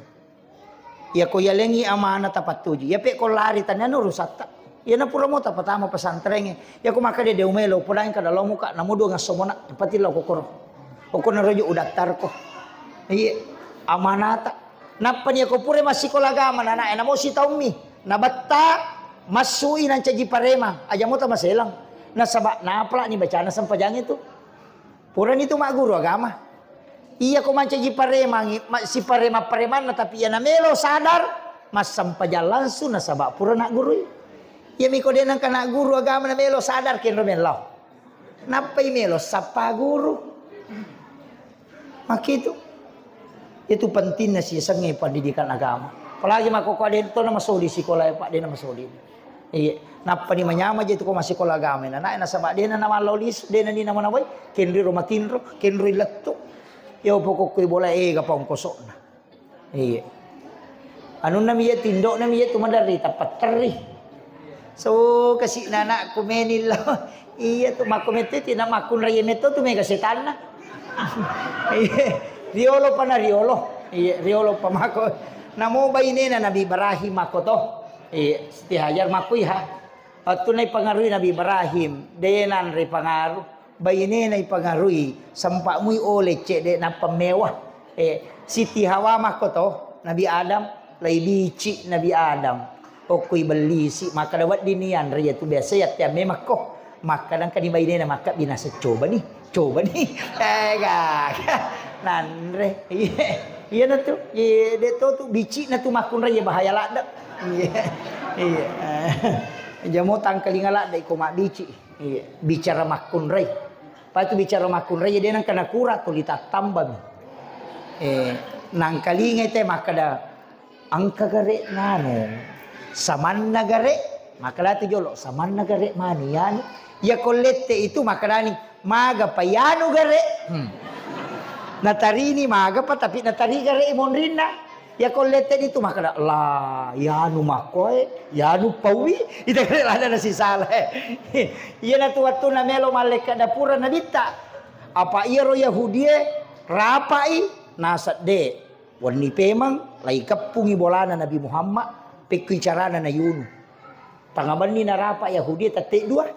Ya ko yalengi amana tapat tuji. Ya pe ko lari tanyan rusata. Ya na pura mo tapatama pesantren. Ya ko makade de umelo pulang kada lo muka namudo nga somona pati lo kokoro. Ko na rojo udaktar ko. Iya amanata. Napan ya ko pure masih ko lagama na na mo si taumi. Nabatta masui nan caji parema. Aja mo ta maselang. Nasaba napla ni bacana sampajang itu. Pura itu mak guru agama. Iya ko manca ji parema si parema na tapi ya namelo sadar mas sampaja langsung nasaba pura nak guru. Ya miko denang kana guru agama na melo sadar ken romen law. Napai melo sapa guru. Makitu. Itu pentingnya sih sange pendidikan agama. Apalagi mako ko den to na masuli sekolah Pak den masuli. Iya, napa ni manyama je tu ko masih sekolah agama na nasaba den na malolis den ni na manaboy ken ri romatinro ken ri letto. Ya pokok koy bola gapong kosok na. Iya. Anu namiya tindo namiya tumadari tapat teri. So kasi nana kumenil iya tu makomete tina makun raya meto tu mega setan na. Iya. Riolo pa na riolo. Iya, riolo pa mako. Namo bayne na Nabi Ibrahim ako to. Iya, siti hajar makoy ha. At tunay pangaruy Nabi Ibrahim, denan ri pangaruh. Bayine na ipangaruy sampa muy ole cede na pamewah. Siti Hawa mako to Nabi Adam lay bici Nabi Adam. Okoy belisi maka dawat dinian raya tu biasa ya tiap memang ko maka dan kani bayine na maka binasa coba nih. Nanre iya na tu ye de to bici na tu makun raya bahaya lada. Iya. Jamo tangkalingala dai ko mak bici. Iya, bicara makun ray. Pa itu bicara makun ray dia nang kana kura tulita tambam. Nang kalingay te makada angka gare nano. Saman nagare makalati jolo saman nagare manian. Ya kolete itu makalani maga payano gare. Natarini maga pa tapi natari gare imonrina. Ya kolete itu makada la yanu makoy yanu pawi ita kare ada si salah. Iya na tuwatu na melo malaikat dapura na dita. Apa iya ro Yahudie rapai nasat de wani pemang lai kapungi bolana Nabi Muhammad pekui carana na yunu. Tangaban ni na rapa Yahudi tate dua.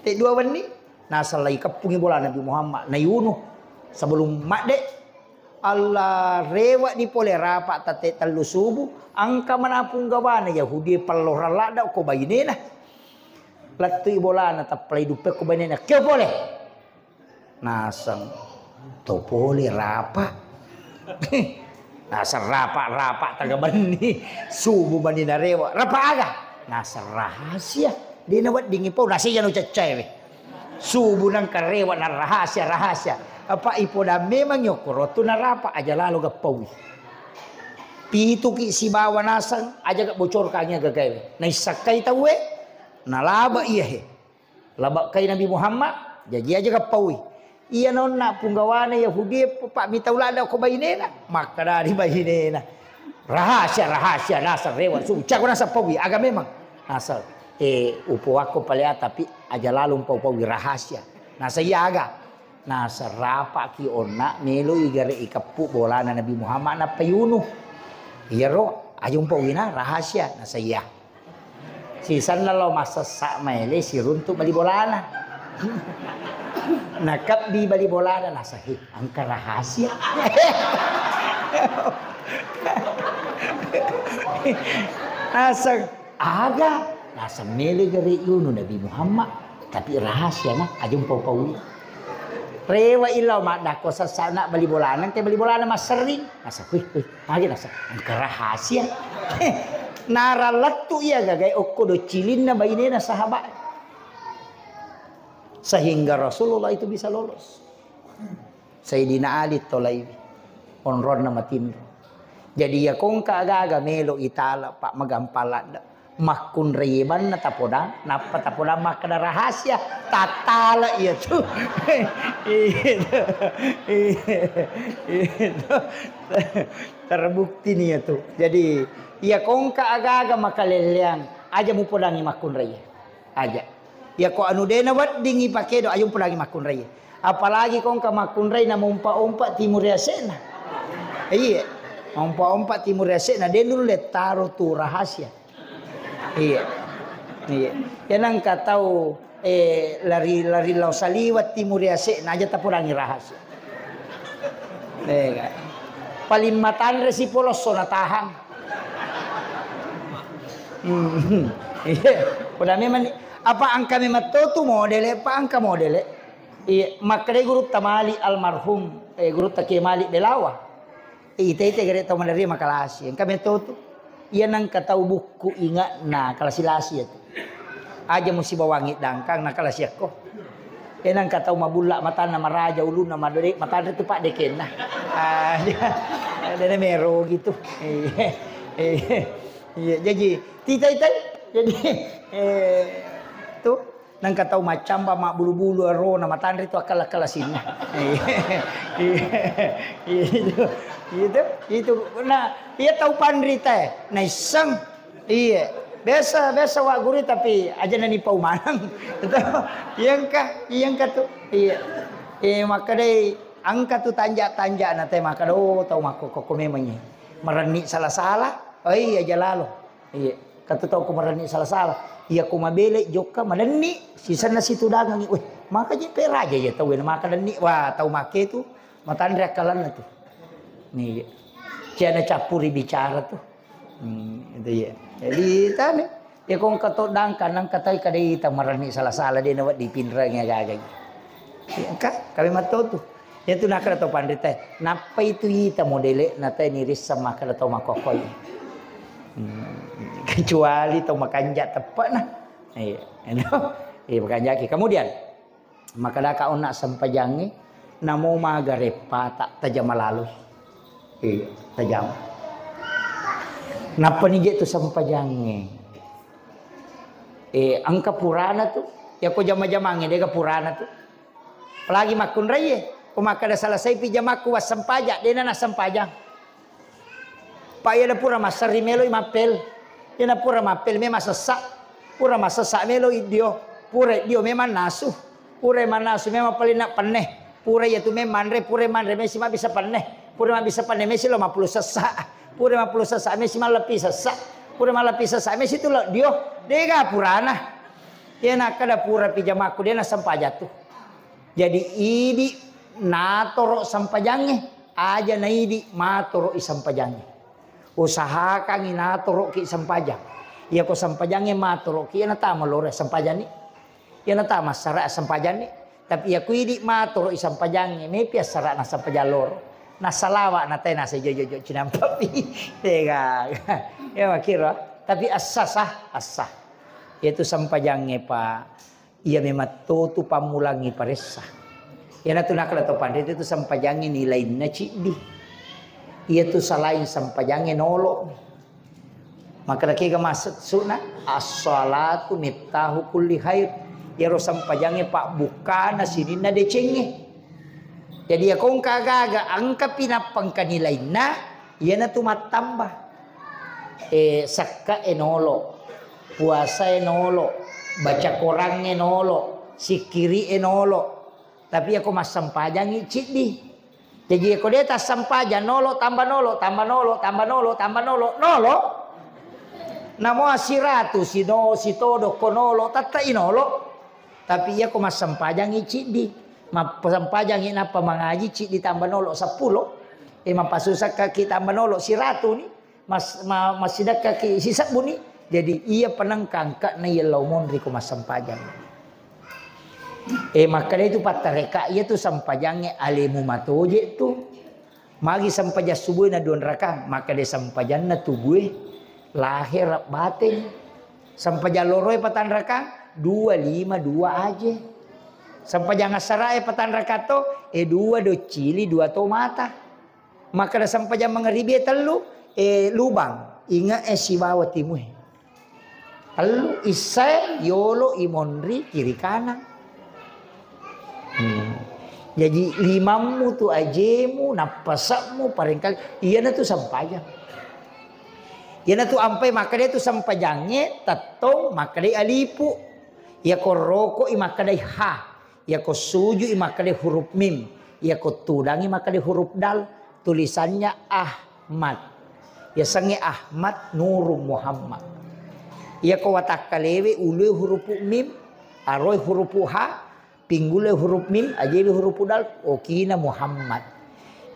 Tek dua wani nasal lai kapungi bolana Nabi Muhammad na yunu sebelum makde Allah rewat ni pole rapak tate telu subuh angka manapung gawana Yahudi palora lada ko bayinena latui bolana taplay dupe ko bayinena ke boleh nasang to pole rapak nasar rapak taga bani subuh bani na rewa rapak aga nasar rahasia dia nawat dingi po nasi janu cecai subuh nang karewa na rahasia apa ipoda memang nyokoro tu narapa aja lalu gapawi. Pitu ki si bawa nasang aja gak bocor kanya gagawe. Na isakai tawe na laba iya he. Laba kay Nabi Muhammad jadi aja gapawi. Iya non na punggawana Yahudi pak mitaulada ko bayinena maka dari bayinena. Rahasia nasar rewa suca ko nasa pawi aga memang nasar. upo ako palea tapi aja lalu pau rahasia. Nah saya aga. Nah serapa ki ona melo igare ikapu bolana Nabi Muhammad na payuno. Iyaro ayung pau ina rahasia na saya. Sisan na lo masasa maile si runtuk bali bolana. Nakap di bali bolana na sahih angka rahasia. Nasa aga nasa mele gari yuno Nabi Muhammad tapi rahasia na ajung pau rewa ilaw madako sa sana bali bolanan kay bali bolanan mas sering nasa lagi nasa angka rahasia. Naralat tu iya gagay okko do cilin na bayi na sahabat sehingga Rasulullah itu bisa lolos. Sayyidina Ali tolaibi onron na matindro. Jadi ya kung kaaga melo itala pak magampala makun reban na tapoda napa tapoda makada rahasia tatala iya tu. Itu terbukti nih itu. Jadi ya kung kaaga makalelean aja mu podangi makun reye aja. Ya ko anu dena wat dingi pakedo ayung podangi makun reye. Apalagi kung ka makun reye na umpa-umpa timur yasena. Iya. Umpa-umpa timur yasena den dulu taruh tu rahasia. Iya. Iya. Yan ang kataw lari law saliwat timur yasena aja tapurangi rahasia. Ega. Palimatan resi polos so natahang. Iya. Udah memang apa ang kami matutu modele pa ang ka modele. Iya, makre guru tamali almarhum guru takimali delawa. Ite gere tau menerima makalasi. Yang kami tutu. Iyan ang kataw buku ingat na kalasilasi ito. Aja musi bawangit dangkang na kalasi ako. Yan ang kataw mabula mata na maraja ulo na maduri mata itu pak deken na. Ada na mero gitu. Jadi tita jadi tuh nang kataw macam ba mak bulu-bulu aro na mata itu akal-akalasin na. Itu nah iya tahu pandrita na isang iya biasa wa guru tapi aja nani pau manang iyang ka tu iya maka dai angka tu tanja na teh maka do tahu mako koko memangnya merani salah oh iya aja lalu iya katu tahu ko merani salah iya ko mabele joka madani sisa na situ dagang weh maka je peraja ya tahu na maka dani wah tahu make tu matandra kalan na tu nih ciana capuri bicara tuh itu ya jadi tadi ya kong katodang kanang katay kadai ta marani salah dia nawat di pindrangnya gagay ya kami matutu ya tu nakara to pandita napa itu ita modele natay niris sama kada to makokoy kecuali to makanja tepat nah iya makanja kemudian makada ka una sampajangi namo magarepa tak tajam malalus. Iya, tajam. Napa nih gitu sampajangnya? Angka purana tuh, ya ko jama-jamangnya dia ke purana tuh. Apalagi makun raya, kumaka ada selesai pijamaku was sampajak, dia na sampajang. Pak ya da pura masari melo imapel, ya na pura mapel memang sesak, pura masasak melo idio, pura dio memang nasuh, pura manasu memang paling nak peneh, pura ya tu memang pura manre mesi mah bisa peneh. Pura mah bisa pandai mesi lo 50 sesak. Pura 50 sesak mesi mah lebih sesak. Pura mah lebih sesak mesi itu lo dio dega purana. Dia nak kada pura pijamaku dia na sampaja tuh. Jadi idi natoro sampajangnya aja na idi matoro isampajangnya. Usahakan natoro ki sampajang. Iya ko sampajangnya matoro ki na tama lore sampajani. Iya na tama sara sampajani. Tapi ya ku idi matoro isampajangnya me pia sara na sampajalor. Nasalawa na tayo nasa jojo cinampapi tega ya makira tapi asah itu sampajangnya pa ia memang tu pamulangi paresa ya na tunakala to pandit itu sampajangnya nilai na cidi ia tu salain sampajangnya nolo maka dakiga masuk sunna as-salatu miftahu kulli khair ya ro sampajangnya pak bukana sini na decengnya. Jadi ya kung kagaga angka pinapang kanilay na yan na tumatambah sakka enolo puasa nolo, baca Qurannya nolo, sikiri nolo. Tapi aku mas sampajang icit di. Jadi aku dia tas sampajan nolo tambah nolo tambah nolo tambah nolo tambah nolo nolo. Namo asiratu si no si todo konolo tata inolo. Tapi aku mas sampajang icit di. Sampajang ina pamangaji cik ditambah nolo 10. Mapasusak kaki tambah nolo si ratu ni. Mas sidak kaki si sabu ni. Jadi ia penangkang kak na yelau mondri ko mas sampajang. Maka itu patareka ia tu sampajangnya alemu matoje tu. Magi sampaja subuh na 2 raka. Maka dia sampajang na tubuh lahir batin. Sampaja loroi patan raka 2 5 2 aja. Sampajang asara patan raka to 2 do cili 2 tomata. Maka da sampajang mengeribi telu lubang inga si bawa timu. Telu isai yolo imondri kiri kanan. Jadi limamu tu ajemu napasakmu paringkali iya na tu sampajang. Iya na tu ampai maka dia tu sampajangnya tatong maka dia alipu. Ya ko roko maka dia ha. Ya ko suju maka dia huruf mim. Ya ko tudangi maka dia huruf dal. Tulisannya Ahmad. Ya sange Ahmad Nurul Muhammad. Ya ko watak kalewe ulu huruf mim. Aroi huruf ha. Pinggule huruf mim. Ajebi huruf dal. Okina Muhammad.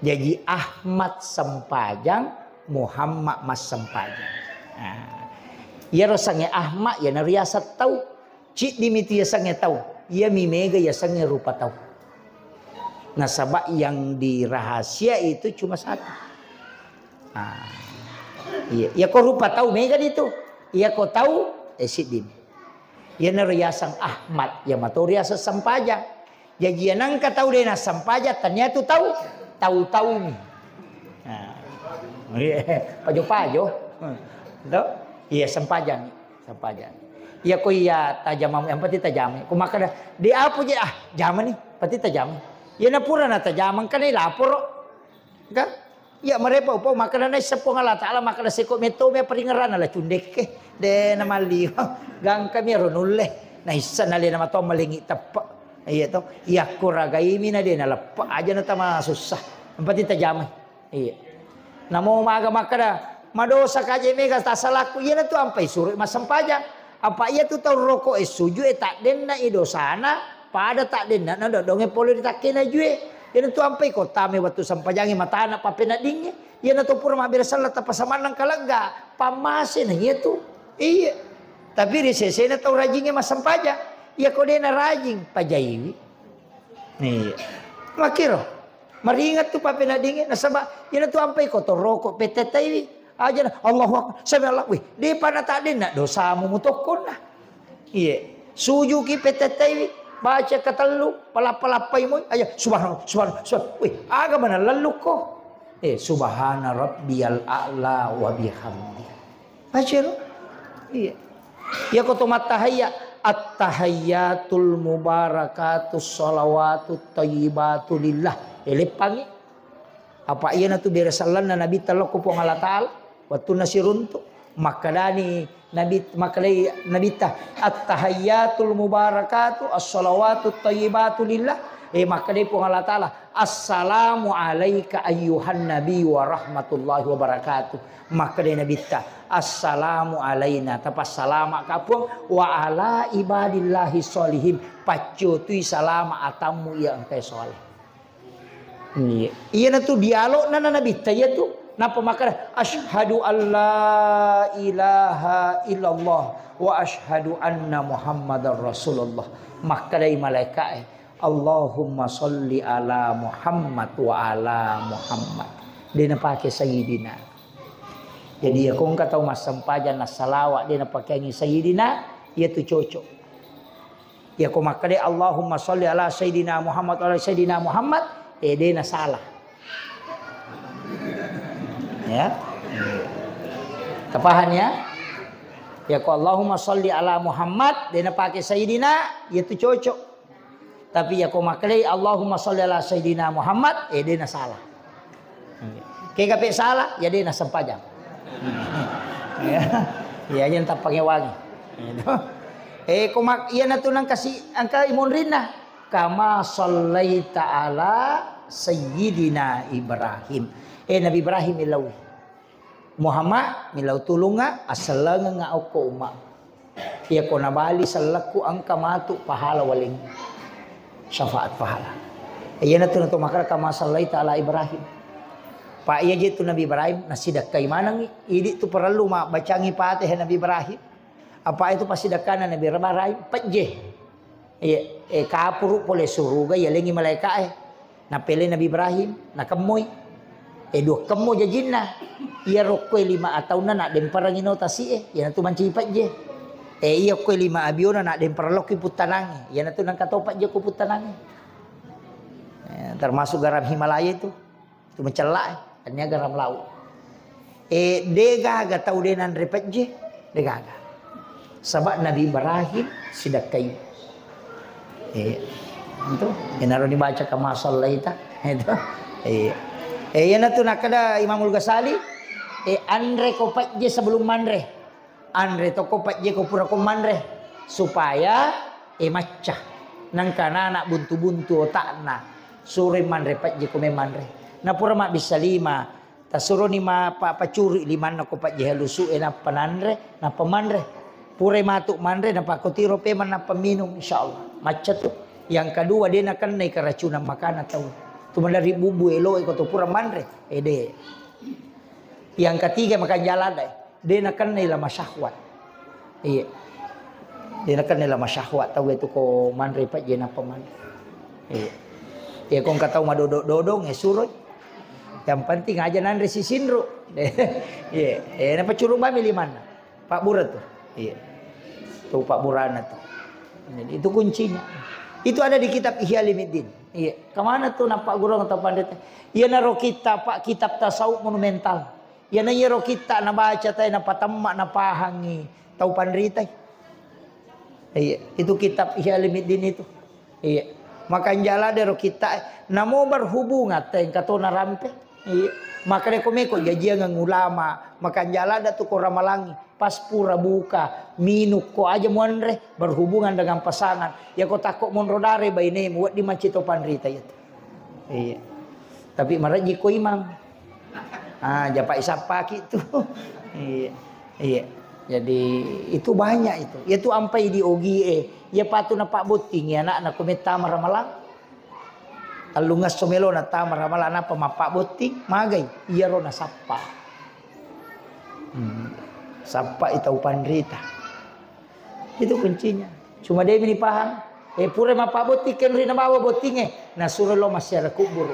Jadi Ahmad sampajang. Muhammad mas sampajang. Ya rosange Ahmad ya nariasat tau. Cik dimiti ya sange tau. Ya mimega ya sange rupa tau. Nah sabak yang dirahasia itu cuma 1. Iya, ya kau rupa tahu mega itu. Ya kau tahu sidim. Ya nariasang Ahmad ya matoriasa sampajang. Jadi yang nangka tahu dena sampajang ternyata tahu nih. Pajo-pajo. Tuh, iya sampajang. Iya ko iya tajam yang pati tajam. Ko maka di apa je jaman ni pati tajam. Ya napura na tajaman kan lapor. Ka? Ya marepa upo maka na sa Allah Taala maka na siko meto me paringaran ala cundek ke de na mali. Gang kami ronulle. Na isa na le na mato malingi tapa. Iya to. Iya ko ragaimi na de na lapa aja na tama susah. Pati tajam. Iya. Namo maga maka na madosa kaje mega tasalaku iya na tu ampai suruh mas sampajang. Apa ia tu tahu rokok suju tak den na idosana pada tak den na dodonge polo ditakena jue. Ia tu ampai kota me waktu sampajangi mata anak papena dingnya. Ia na tu pura mabir salat apa samanang kalangga pamasin ia tu. Iya. Tapi risese na tahu rajingnya mas sampajang. Ia kode na rajing pajaiwi. Iya. Makiro. Maringat tu papena dingnya nasaba ia na tu ampai kotor rokok petetai. Aja Allahu Akbar sami Allah wih di pana tak ada nak dosamu mutokon lah. Iya suju ki petetai baca ketelu palapalapai mo aja subhanallah wih aga mana lalu ko subhana rabbiyal a'la wa bihamdi baca lo. Iya ya ko to matahayya at-tahayyatul mubarakatus shalawatut thayyibatu lillah elepangi apa iya na tu birasalan na nabi talako po Allah Taala waktu nasiruntuk makadani nabi tah at-tahayyatul mubarakatu as-salawatut thayyibatu lillah makadai po Allah Taala assalamu alayka ayyuhan nabi wa rahmatullahi wa barakatuh makadai nabi tah assalamu alayna tapas salama kapung wa ala ibadillahi sholihin pacutui salama atamu ya engkai soleh. Iya na tu dialog na nabi taya tu napa maka asyhadu alla ilaha illallah wa asyhadu anna muhammadar rasulullah maka dari malaikat Allahumma sholli ala Muhammad wa ala Muhammad dia na pakai sayyidina. Jadi aku enggak tahu mas sampajan na salawat dia na pakai ni sayyidina ia tu cocok. Ya aku maka dari Allahumma sholli ala sayyidina Muhammad wa ala sayyidina Muhammad dia na salah. Ya. Kepahan ya? Ya ko Allahumma sholli ala Muhammad dia na pakai sayyidina itu cocok. Tapi ya ko maklei Allahumma sholli ala sayyidina Muhammad dia na salah. Kayak kapek salah ya dia na sampajang. Ya. Ya jangan tak pakai wangi. Kumak iya na to nang kasi angka imon rin na. Kama sallaita ala Sayyidina Ibrahim. Nabi Ibrahim ilaw. Muhammad milaw tulunga asalang nga ako uma. Iya ko nabali salaku ang kamatu pahala waling syafaat pahala. Iya na to makara kama sallaita ala Ibrahim. Pa iya gitu Nabi Ibrahim nasidak kay manang idi tu perlu bacangi Fatihah Nabi Ibrahim. Apa itu pasti dakana Nabi Ibrahim pajje. Kapuru pole suruga ya lengi malaikat na pele Nabi Ibrahim na kemoy. Dua kemo jajinna. Iya rokwe 5 ataw na den parangino tasi ya tu manci pajje. Iya ko 5 abiona na den paraloki putanangi. Ya tu nang katopat je ko putanangi. Termasuk garam Himalaya itu mencelak hanya garam laut. Dega ga tau denan repet je dega. Sebab Nabi Ibrahim sidak kayu. Itu enaro dibaca kama sallaita itu. Yana tu nakada Imamul Ghazali andre kopat je sebelum manre. Andre to kopat je ko pura ko manre supaya macah nang kana anak buntu-buntu otakna sore manre pat je ko manre. Na pura mak bisa 5 tasuro ni ma pacuri 5 na kopat je halusu na pananre na pamanre. Pure matuk manre na pakotiro pe man na paminum insyaallah. Macam tu. Yang kedua dia nak kena keracunan makanan tahu. Tu dari bubu elo iko tu pura manre. De. Yang ketiga makan jalan dai. Dia nak kena lama syahwat. Iya. Dia nak kena lama syahwat tahu itu ko manre pat je na pamanre. Iya. Ya kong katau madodong surut. Yang penting aja nanre si sinru. Iya. Na pacurung ba miliman. Pak Burat tuh. Iya. Tuh Pak Burana tuh. Jadi itu kuncinya. Itu ada di kitab Ihya Ulumuddin. Iya. Kemana tuh nampak guru atau pandai? Iya naro kita Pak kitab tasawuf monumental. Iya naro kita na baca tay na patamma na pahangi tau pandrita. Iya. Itu kitab Ihya Ulumuddin itu. Iya. Makan jala dero kita namo berhubungan tay katona rampe. Iya. Maka rekomeko jajia ngang ulama makan jala da tu ko ramalangi pas pura buka minuk ko aja monre berhubungan dengan pasangan ya ko takok monrodare baine muat di macito pandrita itu. Iya. Tapi maraji ko imam. Japa isapa gitu. Iya. Iya. Jadi itu banyak itu. Itu ampai di OGE. Ya patuna Pak Buting ya anak kometa maramalang. Alungas somelo na tamar ramalan apa Pak Buting magai iya ro na sapa. Sapa itau pandrita. Itu kuncinya. Cuma dia ini paham. Pure ma Pak Buting kan rina bawa Buting na suruh lo masyarakat kubur.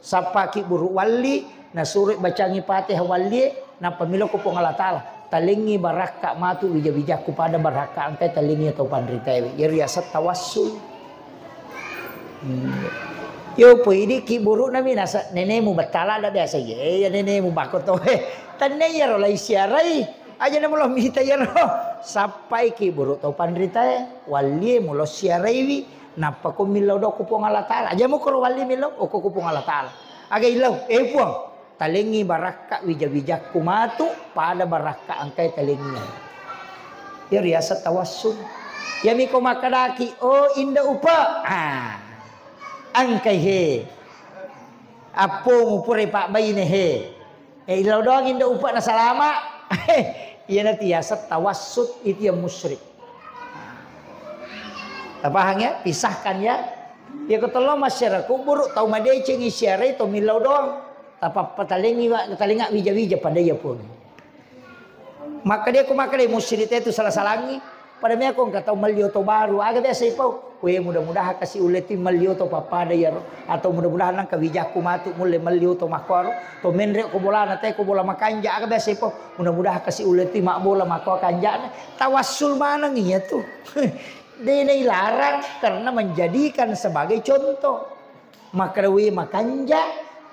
Sapa ki buru wali na suruh bacangi Fatihah wali na pamilo ko pong Allah Taala. Talingi baraka matu bija-bija pada baraka angkai talingi atau pandrita. Ya riasat tawassul. Yo po ini kiburu nami nasa nenemu batala da biasa ye ya nenemu bakoto tanne ya ro lai siarai aja na mulo mita ya ro sampai kiburu to pandrita wali mulo siarai wi napa ko milaw do ko pong Allah Taala aja mo ko wali milaw o ko pong Allah Taala aga ilaw puang talingi baraka wija-wija kumatu pada baraka angkai talingi ya riasa tawassul ya mi ko makadaki inda upa angkai he apo pure Pak bayi ne he ilaw doang inda upa na salama iya na tiasa tawassut itu yang musyrik. Paham ya pisahkan ya dia ketelo masyarakat kubur tau madai cengi syare to milaw doang tapa patalingi talinga wija-wija pada ya pun maka dia musyrik itu salah-salangi pada me ako katau malioto baru aga biasa ipau we mudah-mudahan kasih uleti malioto papada ya atau mudah-mudahan nang kawijaku matu mule malioto makor to menre ko bola na te ko bola makanja aga biasa ipau mudah-mudahan kasih uleti mak bola makor kanja tawassul manang iya tuh dia larang karena menjadikan sebagai contoh maka we makanja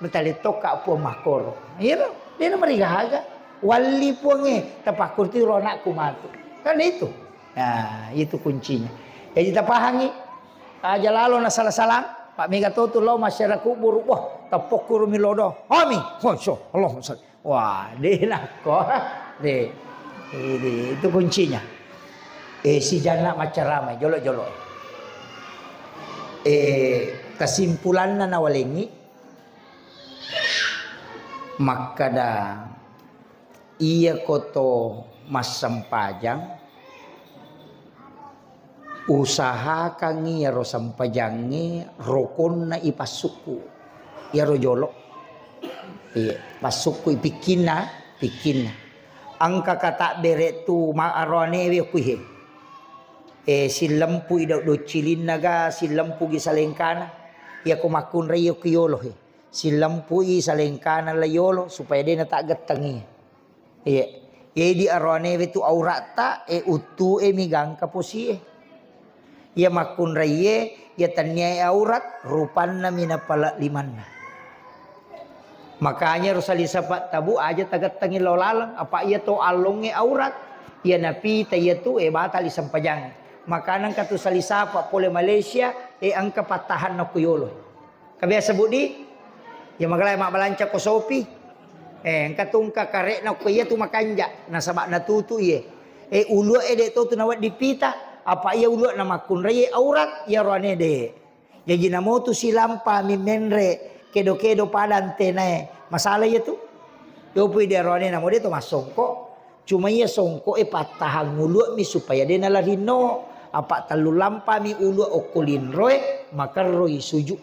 betali toka pu makor iya dia merigahaga wali puange tapakurti ronak kumatu kan itu. Nah, itu kuncinya. Ya kita pahami. Aja lalu na salah-salah. Pak Mega tuh lo masyarakat kubur. Wah, tapokur milodo. Ami, masya Allah. Wah, dia nak kok. Itu kuncinya. Si jana macam ramai jolok-jolok. Kesimpulan na nawalengi maka dah ia koto masam pajang usaha kangi ya ro sampajangi rokon na ipasuku ya ro jolok pasuku ipikina angka kata bere tu maarone we kuhe si lempu ida do cilin naga si lempu gi salengkana ya ko makun reyo kiyolo he si lempu i salengkana layolo supaya dia tak getengi di arone we tu aurata utu migang kaposi ya makun reye ya tanya aurat rupanna minapala limanna. Makanya Rasulullah sahabat tabu aja tagat tangi lolalang apa ia to alonge aurat ya napi taya tu batal isampajang. Makanan katu salisapa pole Malaysia angka patahan na kuyolo. Kabiasa budi ya magalay mak balanca ko sopi angka tungka karek na kuya tu makanja na sabak na tutu ye ulu de to nawat dipita apa ia ulu na makun reye aurat ya roane de. Jadi namo tu silampa mimenre kedo-kedo padan tenae masalah ya tu yo pui dia rone namo dia tu masongko cuma ia songko patah ngulu mi supaya dia nalarino apa talu lampa mi ulu okulin roe maka roi suju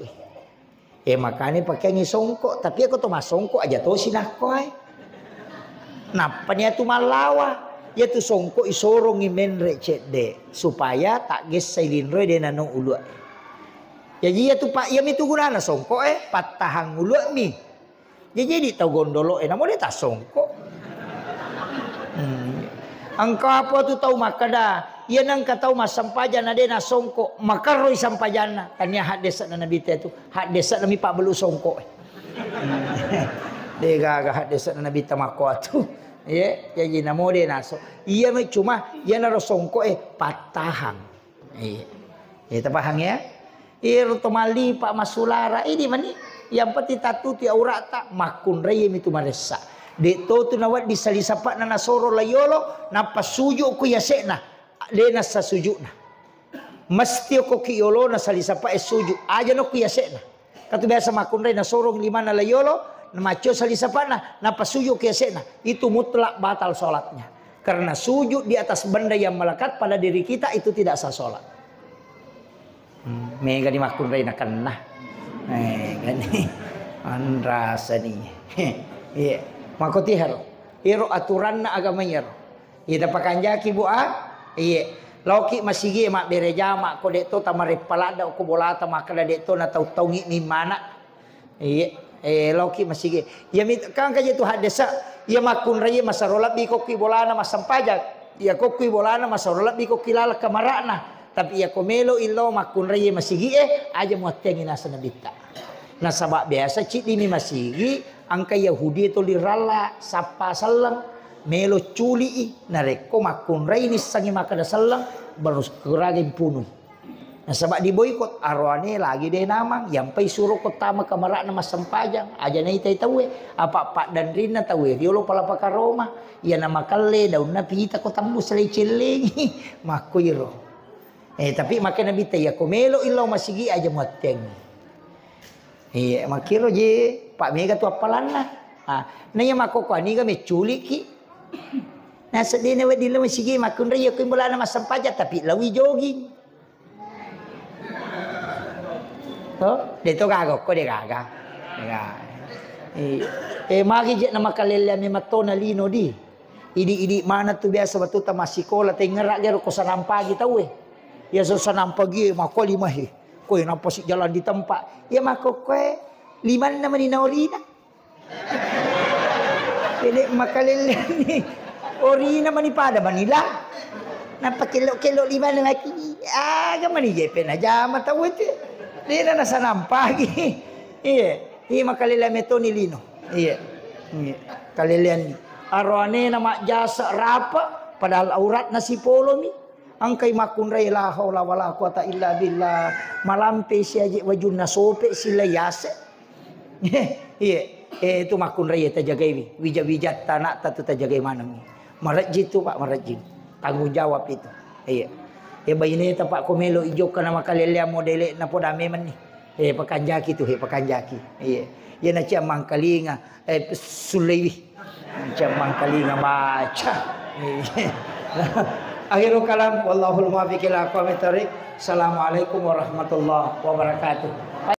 makanya pakai ngi songko tapi aku tu masongko aja tu sinako napanya tu malawa ya tu songko isorong menre cede supaya tak ges sailin roe dia nanong ulu. Jadi ya tu pak ia mi tu guna songko patahang ulu mi. Jadi tau gondolo namo dia tak songko. Angka apa tu tahu makada ia nang katau mas sampajan ade na songko maka roi sampajana tanya hak desa na nabi tu hak desa nami pak belu songko. Dia gaga hak desa na nabi tamako tu. Ya jadi namo dia naso. Ia mi cuma ia naro songko patahang. Tapahang ya. Tomali pak masulara ini mani yang peti tatu ti aurata makun reye mitu maresa de to tu nawat disalisapak na nasoro layolo na pasuju ku yasena de na sasujuna mesti ko kiyolo na salisapak suju aja no ku yasena katu biasa makun reye nasoro lima na layolo na macho salisapak na pasuju ku yasena itu mutlak batal salatnya karena sujud di atas benda yang melekat pada diri kita itu tidak sah salat. Mega di makun ray nakan nah. Gani. Anrasa ni. Iya. Makoti hero. Iro aturan na agama yero. Ida pakanjaki bua. Iya. Loki masigi mak bereja mak ko deto tamare palada ko bolata makala deto na tau ngi ni mana. Iya. Loki masigi. Ya mit kang kaje tu hadesa. Ya makun ray masarolat bi ko ki bolana masampajak. Ya ko ki bolana masarolat bi ko kilala kamarana. Tapi ya komelo ilo makun reye masigi aja muatengi nasa nabita. Nah sabak biasa cik dimi masigi angka Yahudi itu lirala sapa salang melo culi nareko makun reye ni sangi makada salang baru keragin punuh. Nah sabak di boykot arwane lagi deh namang yang pai suruh kota makamarak nama sampajang aja na itai tahu apa pak dan rina tahu diolo pala pakaroma ya nama kalle daun na pita ko tambu selai celengi makuiro. Tapi makin nabi taya komelo ilau masigi aja muateng. Makiro je Pak Mega tu apalan lah. Naya makoko ani ga meculi ki. Nah sedene we dilo masigi makun raya ko imbolana masampaja tapi lawi jogging. Dito gago ko de gaga. Magi je nama kalele mi matona lino di. Idi mana tu biasa batu ta masikola te ngerak gero ko sanampagi tahu ya sanam pagi mako lima koe napa si jalan di tempat ya mako koe lima nama ni orina pele makalele ni orina mani pada manila napa kelo lima lagi gamani je pena jama tahu itu dia na sanam pagi iya makalele metoni lino iya kalelean arwane nama jasa rapa padahal aurat nasi polo mi angkai makun ray la haula wala quwata illa billah malampe si aje wajunna sope sila yase itu makun ray ta jagai wijat-wijat tanak tatu ta jagai mana mi marajin tu Pak marajin tanggung jawab itu Iya. Ya bayine tapak komelo ijo kana makalelya modele na podame man ni. Pakanjaki tu pakanjaki. Iya. Ya na cia mangkalinga sulewi. Cia mangkalinga baca. Akhirul kalam wallahul muwaffiq ila aqwamit thoriq. Assalamualaikum warahmatullahi wabarakatuh.